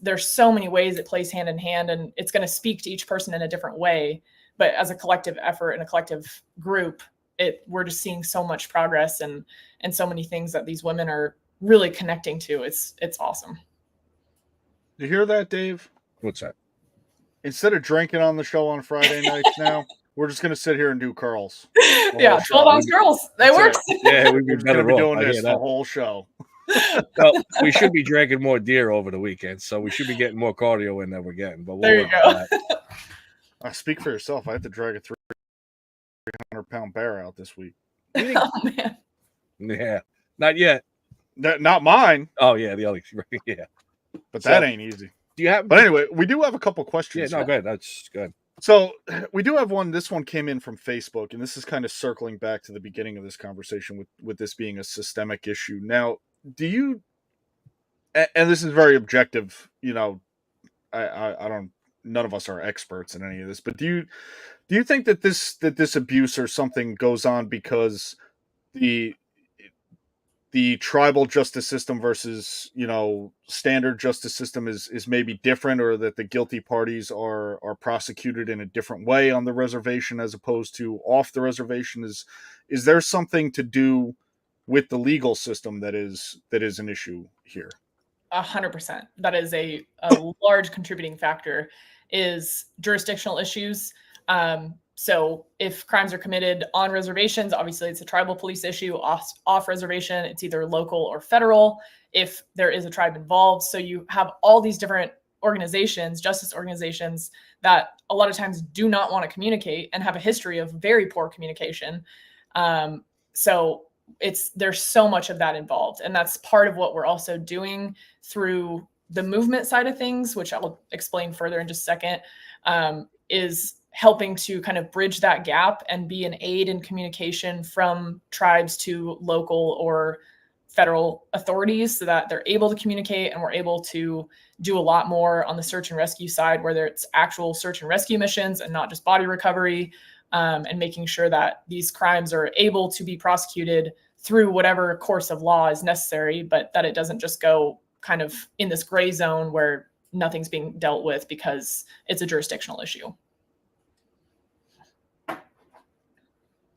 there's so many ways it plays hand in hand, and it's going to speak to each person in a different way. But as a collective effort and a collective group, we're just seeing so much progress and so many things that these women are really connecting to. It's awesome. You hear that, Dave? What's that? Instead of drinking on the show on Friday nights now, we're just going to sit here and do curls. Yeah, 12-ounce curls. That works. Yeah, we'd be We're just going to better be off. doing I hear this the that. whole show. Well, we should be drinking more deer over the weekend, so we should be getting more cardio in than we're getting. But we'll There you work on go. that. Speak for yourself. I had to drag a 300-pound bear out this week. Oh man. Yeah, not yet. Not mine, Oh yeah, the other yeah. but So- that ain't easy. Do you have? But anyway, we do have a couple Yeah, questions. no, good. That's good. So we do have one. This one came in from Facebook, and this is kind of circling back to the beginning of this conversation with this being a systemic issue. Now, do you? And this is very objective. You know, I don't. None of us are experts in any of this, but do you think that this abuse or something goes on because the tribal justice system versus, you know, standard justice system is maybe different, or that the guilty parties are prosecuted in a different way on the reservation as opposed to off the reservation? Is there something to do with the legal system that is an issue here? 100%. That is a large contributing factor, is jurisdictional issues. So if crimes are committed on reservations, obviously it's a tribal police issue. Off reservation, it's either local or federal if there is a tribe involved. So you have all these different organizations, justice organizations, that a lot of times do not want to communicate and have a history of very poor communication. So there's so much of that involved. And that's part of what we're also doing through the movement side of things, which I'll explain further in just a second, is helping to kind of bridge that gap and be an aid in communication from tribes to local or federal authorities, so that they're able to communicate and we're able to do a lot more on the search and rescue side, whether it's actual search and rescue missions and not just body recovery, and making sure that these crimes are able to be prosecuted through whatever course of law is necessary, but that it doesn't just go kind of in this gray zone where nothing's being dealt with because it's a jurisdictional issue.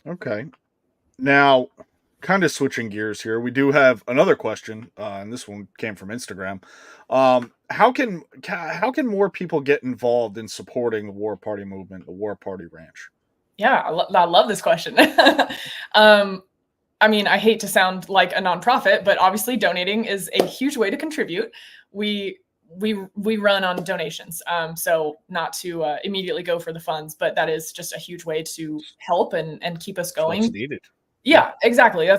Okay. Now, kind of switching gears here, we do have another question, and this one came from Instagram. How can more people get involved in supporting the War Party movement, the War Party Ranch? Yeah, I love this question. I mean, I hate to sound like a nonprofit, but obviously donating is a huge way to contribute. We run on donations, so not to immediately go for the funds, but that is just a huge way to help and keep us going. What's needed. Yeah, exactly.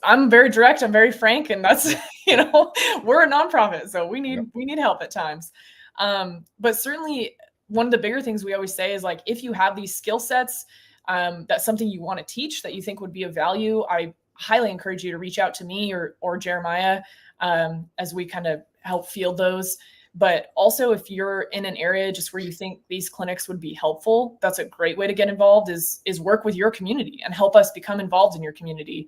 I'm very direct. I'm very frank, and that's we're a nonprofit, so we need help at times. But certainly one of the bigger things we always say is, like, if you have these skill sets, that's something you want to teach that you think would be of value, I highly encourage you to reach out to me or Jeremiah, as we kind of help field those. But also, if you're in an area just where you think these clinics would be helpful, that's a great way to get involved, is work with your community and help us become involved in your community.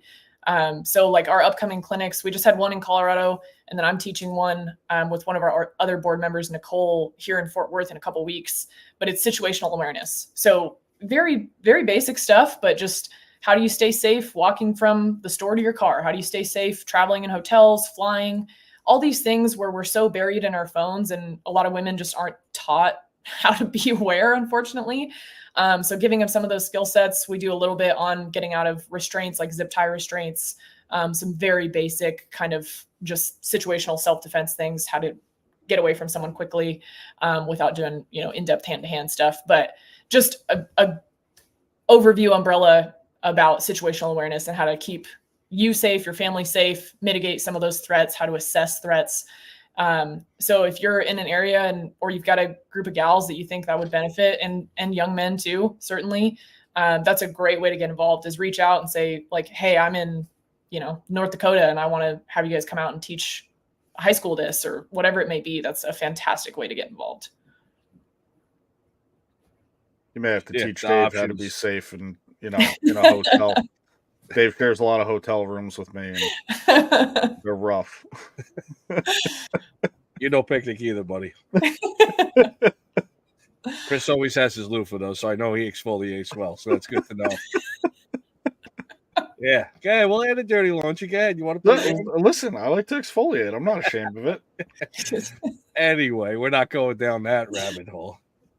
So like our upcoming clinics, we just had one in Colorado, and then I'm teaching one with one of our other board members, Nicole, here in Fort Worth in a couple weeks, but it's situational awareness. So very, very basic stuff, but just how do you stay safe walking from the store to your car? How do you stay safe traveling in hotels, flying? All these things where we're so buried in our phones, and a lot of women just aren't taught how to be aware, unfortunately. So giving them some of those skill sets. We do a little bit on getting out of restraints, like zip tie restraints, some very basic kind of just situational self-defense things, how to get away from someone quickly without doing, in-depth hand-to-hand stuff. But just a overview umbrella about situational awareness and how to keep you safe, your family safe, mitigate some of those threats, how to assess threats. So if you're in an area or you've got a group of gals that you think that would benefit, and young men too, certainly, that's a great way to get involved, is reach out and say, like, hey, I'm in, North Dakota, and I want to have you guys come out and teach high school this, or whatever it may be. That's a fantastic way to get involved. You may have to teach Dave how to be safe in a hotel. Dave shares a lot of hotel rooms with me, and they're rough. You don't picnic either, buddy. Chris always has his loofah, though, so I know he exfoliates well, so that's good to know. Yeah. Okay, we'll add a dirty laundry. Go ahead. You want to play? Listen, I like to exfoliate. I'm not ashamed of it. Anyway, we're not going down that rabbit hole.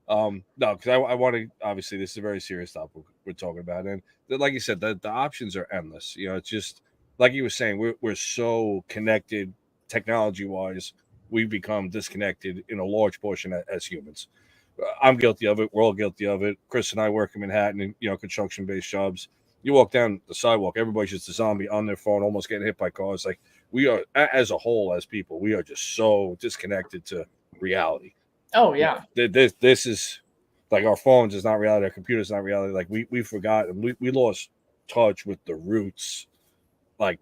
No, because I want to. Obviously, this is a very serious topic we're talking about, and like you said, the options are endless. It's just like you were saying, we're so connected technology wise. We've become disconnected in a large portion as humans. I'm guilty of it. We're all guilty of it. Chris and I work in Manhattan in construction based jobs. You walk down the sidewalk, everybody's just a zombie on their phone, almost getting hit by cars. Like we are, as a whole, as people, we are just so disconnected to reality. Oh yeah. This is like our phones is not reality. Our computers not reality. Like we forgot and we lost touch with the roots. Like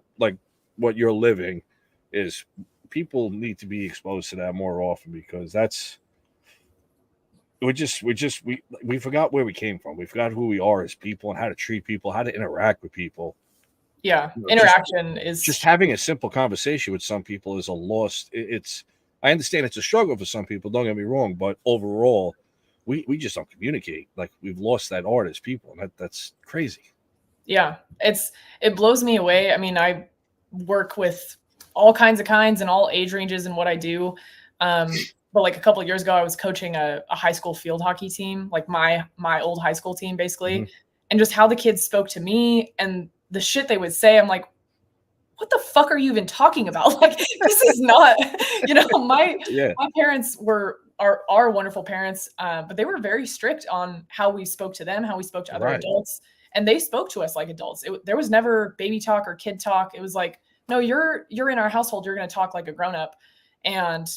what you're living is. People need to be exposed to that more often because we forgot where we came from. We forgot who we are as people and how to treat people, how to interact with people. Yeah, interaction is just having a simple conversation with some people is a lost. I understand it's a struggle for some people. Don't get me wrong, but overall, we just don't communicate. Like we've lost that art as people, and that's crazy. Yeah, it blows me away. I mean, I work with all kinds and all age ranges in what I do. But like a couple of years ago, I was coaching a high school field hockey team, like my old high school team, basically. Mm-hmm. And just how the kids spoke to me and the shit they would say, I'm like, what the fuck are you even talking about? Like, this is not, my parents are wonderful parents, but they were very strict on how we spoke to them, how we spoke to other adults. And they spoke to us like adults. There was never baby talk or kid talk. It was like, no, you're in our household. You're going to talk like a grown up. And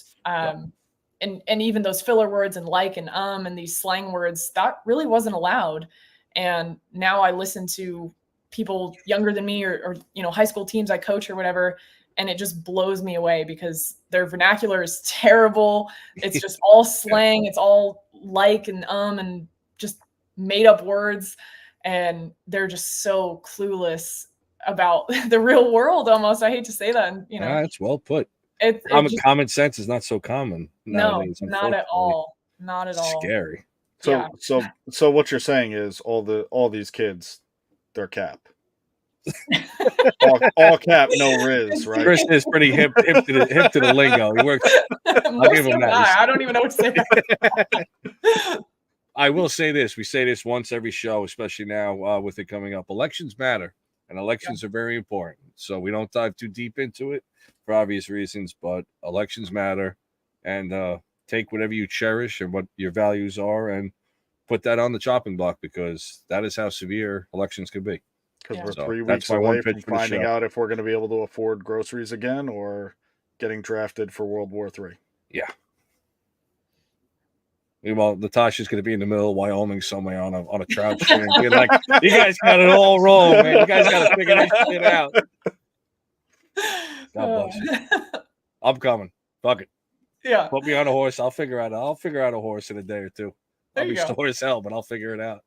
even those filler words and and these slang words, that really wasn't allowed. And now I listen to people younger than me or high school teams I coach or whatever. And it just blows me away because their vernacular is terrible. It's just all slang. It's all and just made up words. And they're just so clueless about the real world almost. I hate to say that. And, it's well put. Common sense is not so common nowadays. No, not at all. Not at all. Scary. So what you're saying is all these kids, they're cap. all cap, no Riz, right? Chris is pretty hip to the lingo. He works. I'll give him that. I don't even know what to say. I will say this. We say this once every show, especially now with it coming up. Elections matter, and elections are very important. So we don't dive too deep into it for obvious reasons, but elections matter. And take whatever you cherish and what your values are and put that on the chopping block because that is how severe elections could be. Because we're 3 weeks away from finding out if we're going to be able to afford groceries again or getting drafted for World War III. Yeah. Meanwhile, Natasha's going to be in the middle of Wyoming somewhere on a trout stream, being like, "You guys got it all wrong, man. You guys got to figure this shit out." God bless you. I'm coming. Fuck it. Yeah. Put me on a horse. I'll figure out a horse in a day or two. I'll be sore as hell, but I'll figure it out.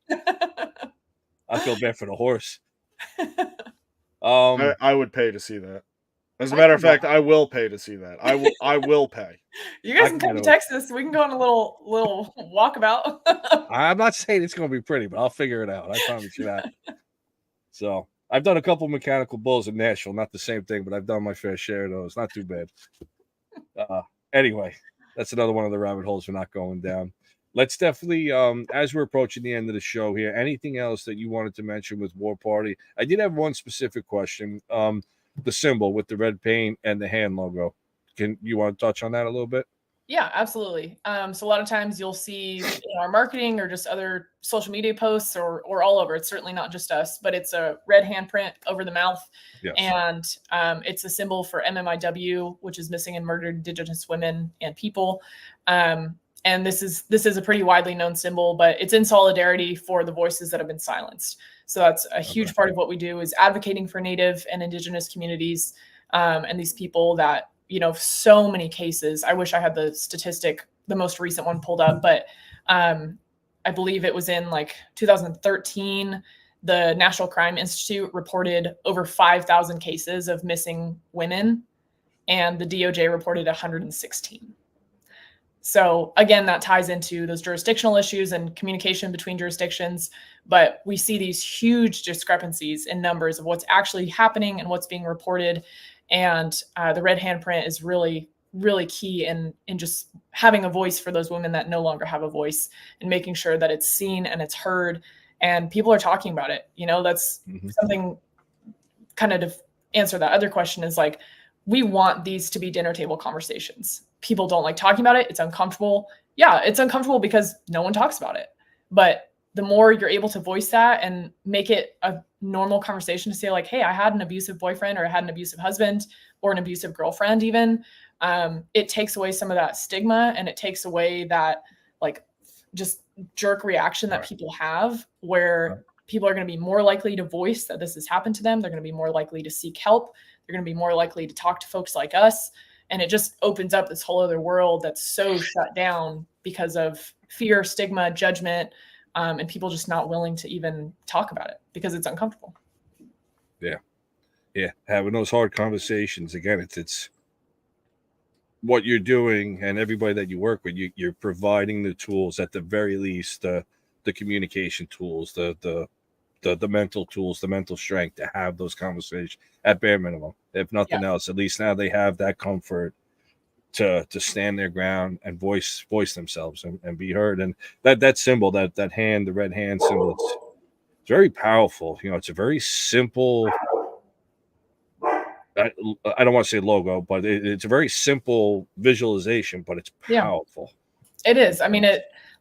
I feel bad for the horse. I would pay to see that. As a matter of fact, I will pay to see that. I will pay. You guys can come to Texas. We can go on a little walkabout. I'm not saying it's going to be pretty, but I'll figure it out. I promise you that. So I've done a couple of mechanical bulls in Nashville. Not the same thing, but I've done my fair share of those. Not too bad. Anyway, that's another one of the rabbit holes we're not going down. Let's definitely, as we're approaching the end of the show here, anything else that you wanted to mention with War Party? I did have one specific question. The symbol with the red paint and the hand logo. Can you want to touch on that a little bit? Yeah, absolutely. So a lot of times you'll see in our marketing or just other social media posts or all over. It's certainly not just us, but it's a red handprint over the mouth. Yes. And it's a symbol for MMIW, which is missing and murdered Indigenous women and people. And this is a pretty widely known symbol, but it's in solidarity for the voices that have been silenced. So that's a huge part of what we do is advocating for Native and Indigenous communities and these people that, so many cases. I wish I had the statistic, the most recent one pulled up, but I believe it was in like 2013, the National Crime Institute reported over 5,000 cases of missing women, and the DOJ reported 116. So again, that ties into those jurisdictional issues and communication between jurisdictions, but we see these huge discrepancies in numbers of what's actually happening and what's being reported. And the red handprint is really really key in just having a voice for those women that no longer have a voice, and making sure that it's seen and it's heard and people are talking about it. That's something kind of to answer that other question is like, we want these to be dinner table conversations. People don't like talking about it. It's uncomfortable. Yeah, it's uncomfortable because no one talks about it. But the more you're able to voice that and make it a normal conversation to say like, hey, I had an abusive boyfriend, or I had an abusive husband, or an abusive girlfriend even, it takes away some of that stigma, and it takes away that like just jerk reaction that people have, where people are going to be more likely to voice that this has happened to them. They're going to be more likely to seek help. They're going to be more likely to talk to folks like us. And it just opens up this whole other world that's so shut down because of fear, stigma, judgment, and people just not willing to even talk about it because it's uncomfortable. Yeah. Having those hard conversations, again, it's what you're doing, and everybody that you work with, you're providing the tools, at the very least, the communication tools, the mental tools, the mental strength to have those conversations at bare minimum. If nothing else, at least now they have that comfort to stand their ground and voice themselves and be heard. And that symbol, that hand, the red hand symbol, it's very powerful. It's a very simple, I don't want to say logo, but it's a very simple visualization, but it's powerful. It is. I mean,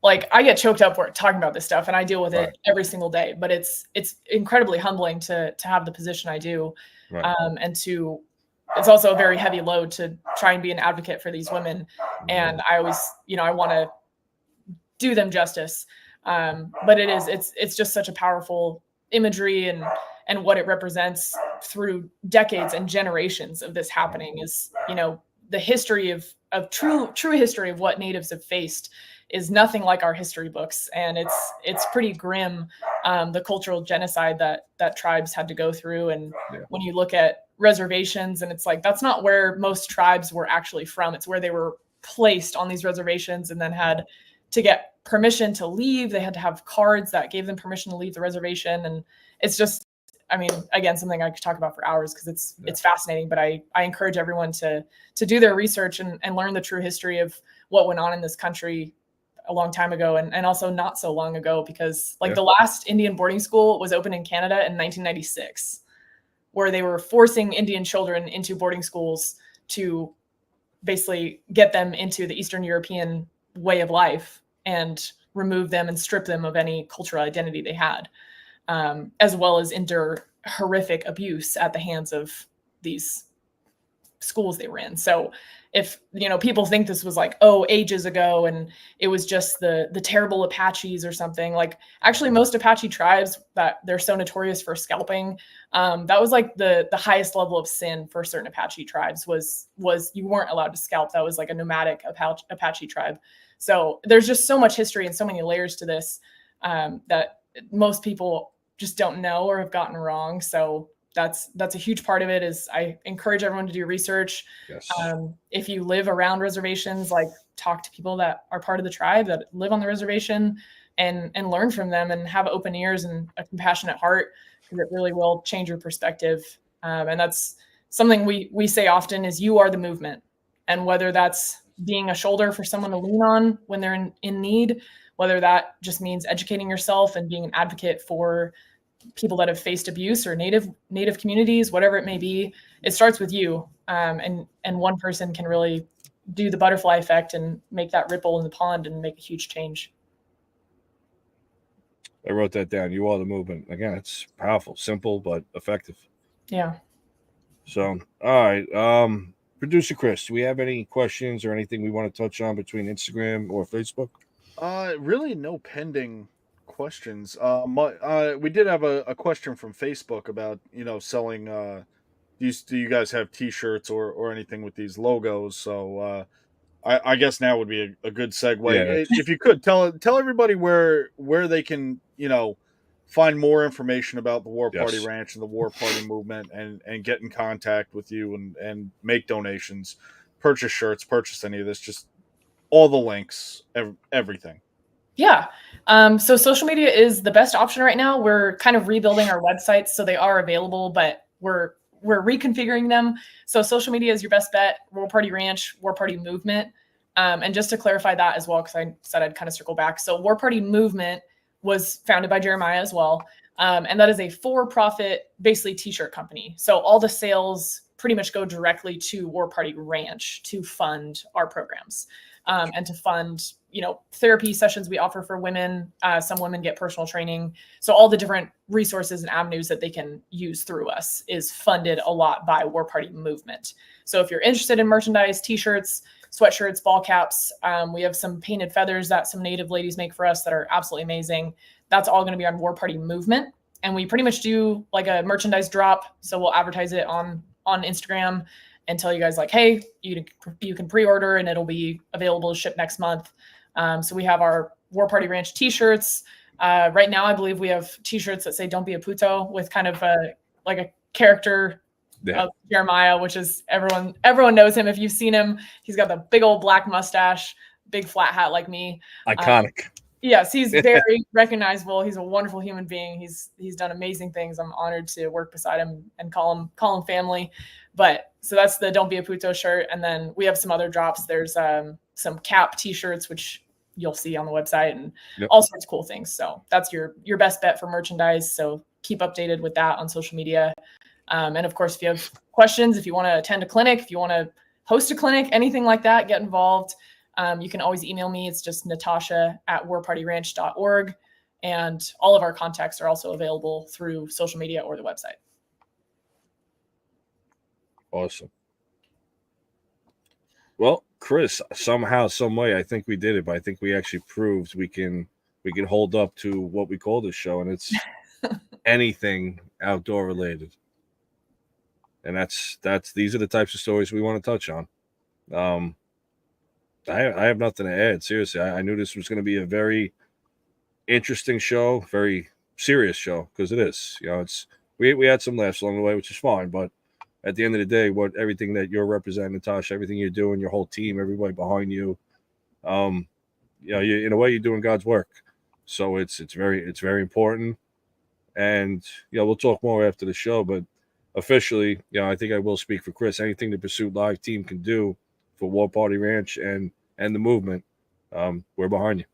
I get choked up talking about this stuff, and I deal with it every single day, but it's incredibly humbling to have the position I do. And it's also a very heavy load to try and be an advocate for these women. And I always, I want to do them justice. But it's just such a powerful imagery, and what it represents through decades and generations of this happening is, the history of true history of what Natives have faced is nothing like our history books. And it's pretty grim, the cultural genocide that tribes had to go through. And when you look at reservations, and it's like, that's not where most tribes were actually from. It's where they were placed on these reservations and then had to get permission to leave. They had to have cards that gave them permission to leave the reservation. And it's just, I mean, again, something I could talk about for hours because it's fascinating, but I encourage everyone to do their research and learn the true history of what went on in this country a long time ago, and also not so long ago, because the last Indian boarding school was opened in Canada in 1996, where they were forcing Indian children into boarding schools to basically get them into the Eastern European way of life and remove them and strip them of any cultural identity they had. As well as endure horrific abuse at the hands of these schools they were in. So if, people think this was ages ago and it was just the terrible Apaches or something, actually most Apache tribes that they're so notorious for scalping, that was the highest level of sin for certain Apache tribes was you weren't allowed to scalp. That was a nomadic Apache tribe. So there's just so much history and so many layers to this, that most people just don't know or have gotten wrong. So that's a huge part of it. Is I encourage everyone to do research. Yes. If you live around reservations, talk to people that are part of the tribe that live on the reservation and learn from them, and have open ears and a compassionate heart, because it really will change your perspective. And that's something we say often is you are the movement. And whether that's being a shoulder for someone to lean on when they're in need, whether that just means educating yourself and being an advocate for people that have faced abuse or native communities, whatever it may be, it starts with you. And one person can really do the butterfly effect and make that ripple in the pond and make a huge change. I wrote that down. You are the movement. Again, it's powerful, simple, but effective. Yeah. So, all right. Producer Chris, do we have any questions or anything we want to touch on between Instagram or Facebook? Really no pending questions. We did have a question from Facebook about, selling, do you guys have t-shirts or anything with these logos? So, I guess now would be a good segue. Yeah. If you could tell everybody where they can, find more information about the War Party Ranch and the War Party movement, and get in contact with you and make donations, purchase shirts, purchase any of this, just all the links, everything. Yeah. So social media is the best option right now. We're kind of rebuilding our websites, so they are available, but we're reconfiguring them. So social media is your best bet. War Party Ranch, War Party Movement. And just to clarify that as well, because I said I'd kind of circle back. So War Party Movement was founded by Jeremiah as well. And that is a for-profit, basically t-shirt company. So all the sales pretty much go directly to War Party Ranch to fund our programs, and to fund, therapy sessions we offer for women. Some women get personal training. So all the different resources and avenues that they can use through us is funded a lot by War Party Movement. So if you're interested in merchandise, t-shirts, sweatshirts, ball caps, we have some painted feathers that some Native ladies make for us that are absolutely amazing. That's all going to be on War Party Movement. And we pretty much do like a merchandise drop. So we'll advertise it on Instagram and tell you guys like, hey, you can pre-order and it'll be available to ship next month. So we have our War Party Ranch t-shirts. Right now, I believe we have t-shirts that say "Don't be a puto" with kind of a character of Jeremiah, which is everyone knows him. If you've seen him, he's got the big old black mustache, big flat hat like me. Iconic. Yes, he's very recognizable. He's a wonderful human being. He's done amazing things. I'm honored to work beside him and call him family. But so that's the "Don't be a puto" shirt. And then we have some other drops. There's some cap t-shirts, which you'll see on the website, and all sorts of cool things. So that's your best bet for merchandise. So keep updated with that on social media. And of course, if you have questions, if you want to attend a clinic, if you want to host a clinic, anything like that, get involved. You can always email me. It's just natasha@warpartyranch.org. And all of our contacts are also available through social media or the website. Awesome. Well, Chris, somehow, some way, I think we did it, but I think we actually proved we can hold up to what we call this show, and it's anything outdoor related. And these are the types of stories we want to touch on. I have nothing to add. Seriously, I knew this was going to be a very interesting show, very serious show, because it is. We had some laughs along the way, which is fine. But at the end of the day, everything that you're representing, Natasha, everything you're doing, your whole team, everybody behind you, you in a way, you're doing God's work. So it's very important. And we'll talk more after the show. But officially, I think I will speak for Chris. Anything the Pursuit Live team can do for War Party Ranch and the movement, we're behind you.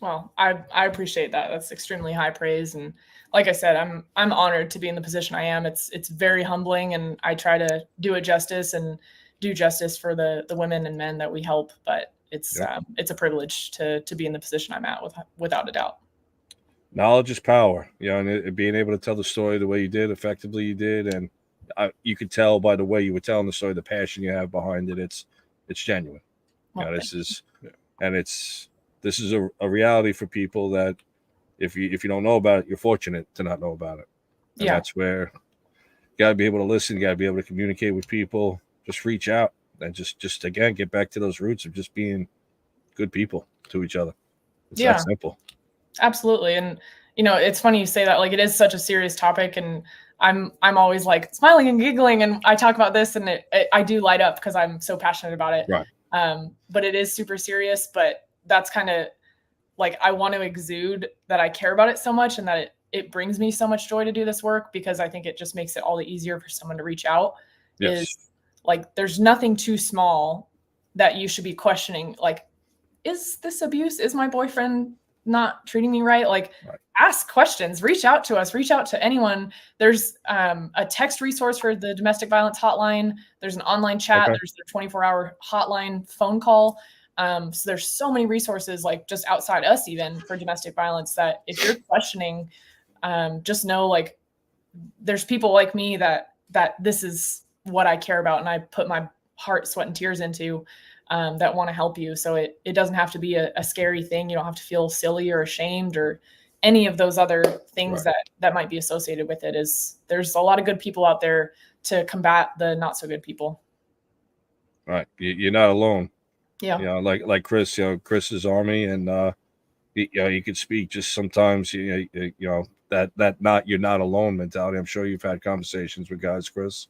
Well, I appreciate that. That's extremely high praise. And like I said, I'm honored to be in the position I am. It's very humbling, and I try to do it justice and do justice for the women and men that we help. But it's a privilege to be in the position I'm at, without a doubt. Knowledge is power, and being able to tell the story the way you did, effectively you did, and you could tell by the way you were telling the story, the passion you have behind it. It's genuine. Well, This is a reality for people that if you don't know about it, you're fortunate to not know about it. And that's where you got to be able to listen. You got to be able to communicate with people. Just reach out and just again get back to those roots of just being good people to each other. It's that simple. Absolutely. And it's funny you say that. Like, it is such a serious topic, and I'm always like smiling and giggling, and I talk about this, and I do light up because I'm so passionate about it. Right. But it is super serious. But that's kind of like, I want to exude that I care about it so much, and that it brings me so much joy to do this work, because I think it just makes it all the easier for someone to reach out. Yes. Is like, there's nothing too small that you should be questioning. Like, is this abuse? Is my boyfriend not treating me right? Like, ask questions, reach out to us, reach out to anyone. There's a text resource for the domestic violence hotline. There's an online chat. Okay. There's the 24-hour hotline phone call. So there's so many resources, like, just outside us, even for domestic violence, that if you're questioning, just know, like, there's people like me that this is what I care about, and I put my heart, sweat, and tears into, that want to help you. So it doesn't have to be a scary thing. You don't have to feel silly or ashamed or any of those other things that might be associated with it. There's a lot of good people out there to combat the not so good people. Right. You're not alone. Yeah. Like Chris, Chris's army, and you could speak just sometimes, that you're not alone mentality. I'm sure you've had conversations with guys, Chris.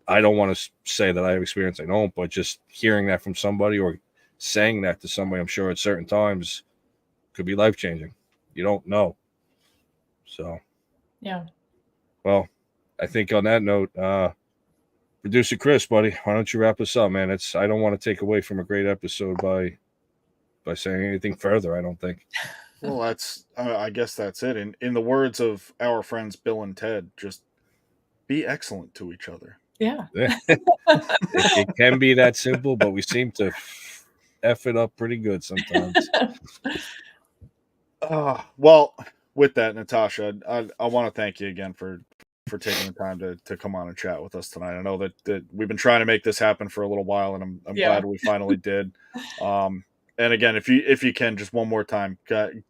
I don't want to say that I have experience. I don't, but just hearing that from somebody or saying that to somebody, I'm sure at certain times could be life-changing. You don't know. So, yeah. Well, I think on that note, producer Chris, buddy, why don't you wrap us up, man? I don't want to take away from a great episode by saying anything further. I don't think. Well, I guess that's it. In the words of our friends Bill and Ted, just be excellent to each other. Yeah. It can be that simple, but we seem to F it up pretty good sometimes. Well, with that, Natasha, I want to thank you again for taking the time to come on and chat with us tonight. I know that we've been trying to make this happen for a little while, and I'm Yeah. glad we finally did. And again, if you can, just one more time,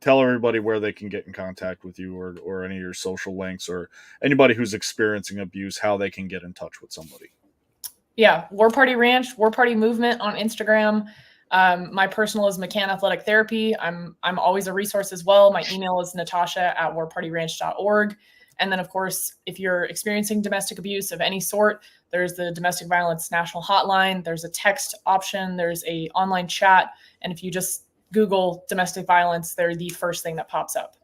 tell everybody where they can get in contact with you, or any of your social links, or anybody who's experiencing abuse, how they can get in touch with somebody. Yeah, War Party Ranch, War Party Movement on Instagram. My personal is McCann Athletic Therapy. I'm always a resource as well. My email is natasha@warpartyranch.org. And then, of course, if you're experiencing domestic abuse of any sort, there's the Domestic Violence National Hotline. There's a text option. There's a online chat. And if you just Google domestic violence, they're the first thing that pops up.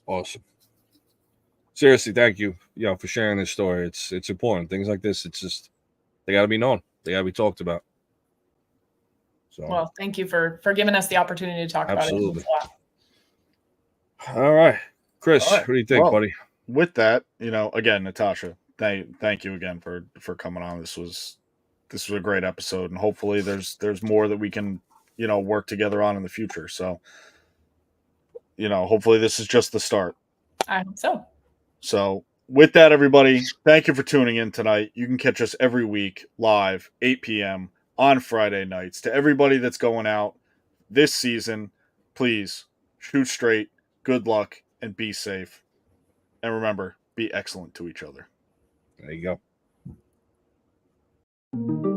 Awesome. Seriously, thank you, for sharing this story. It's important. Things like this, it's just, they got to be known. They got to be talked about. So, well, thank you for giving us the opportunity to talk absolutely. about it. All right, Chris, what do you think, buddy? With that, again, Natasha, thank you again for coming on. This was a great episode, and hopefully there's more that we can work together on in the future. So hopefully this is just the start. I hope so. So with that, everybody, thank you for tuning in tonight. You can catch us every week live 8 p.m. on Friday nights. To everybody that's going out this season, please shoot straight, good luck, and be safe. And remember, be excellent to each other. There you go.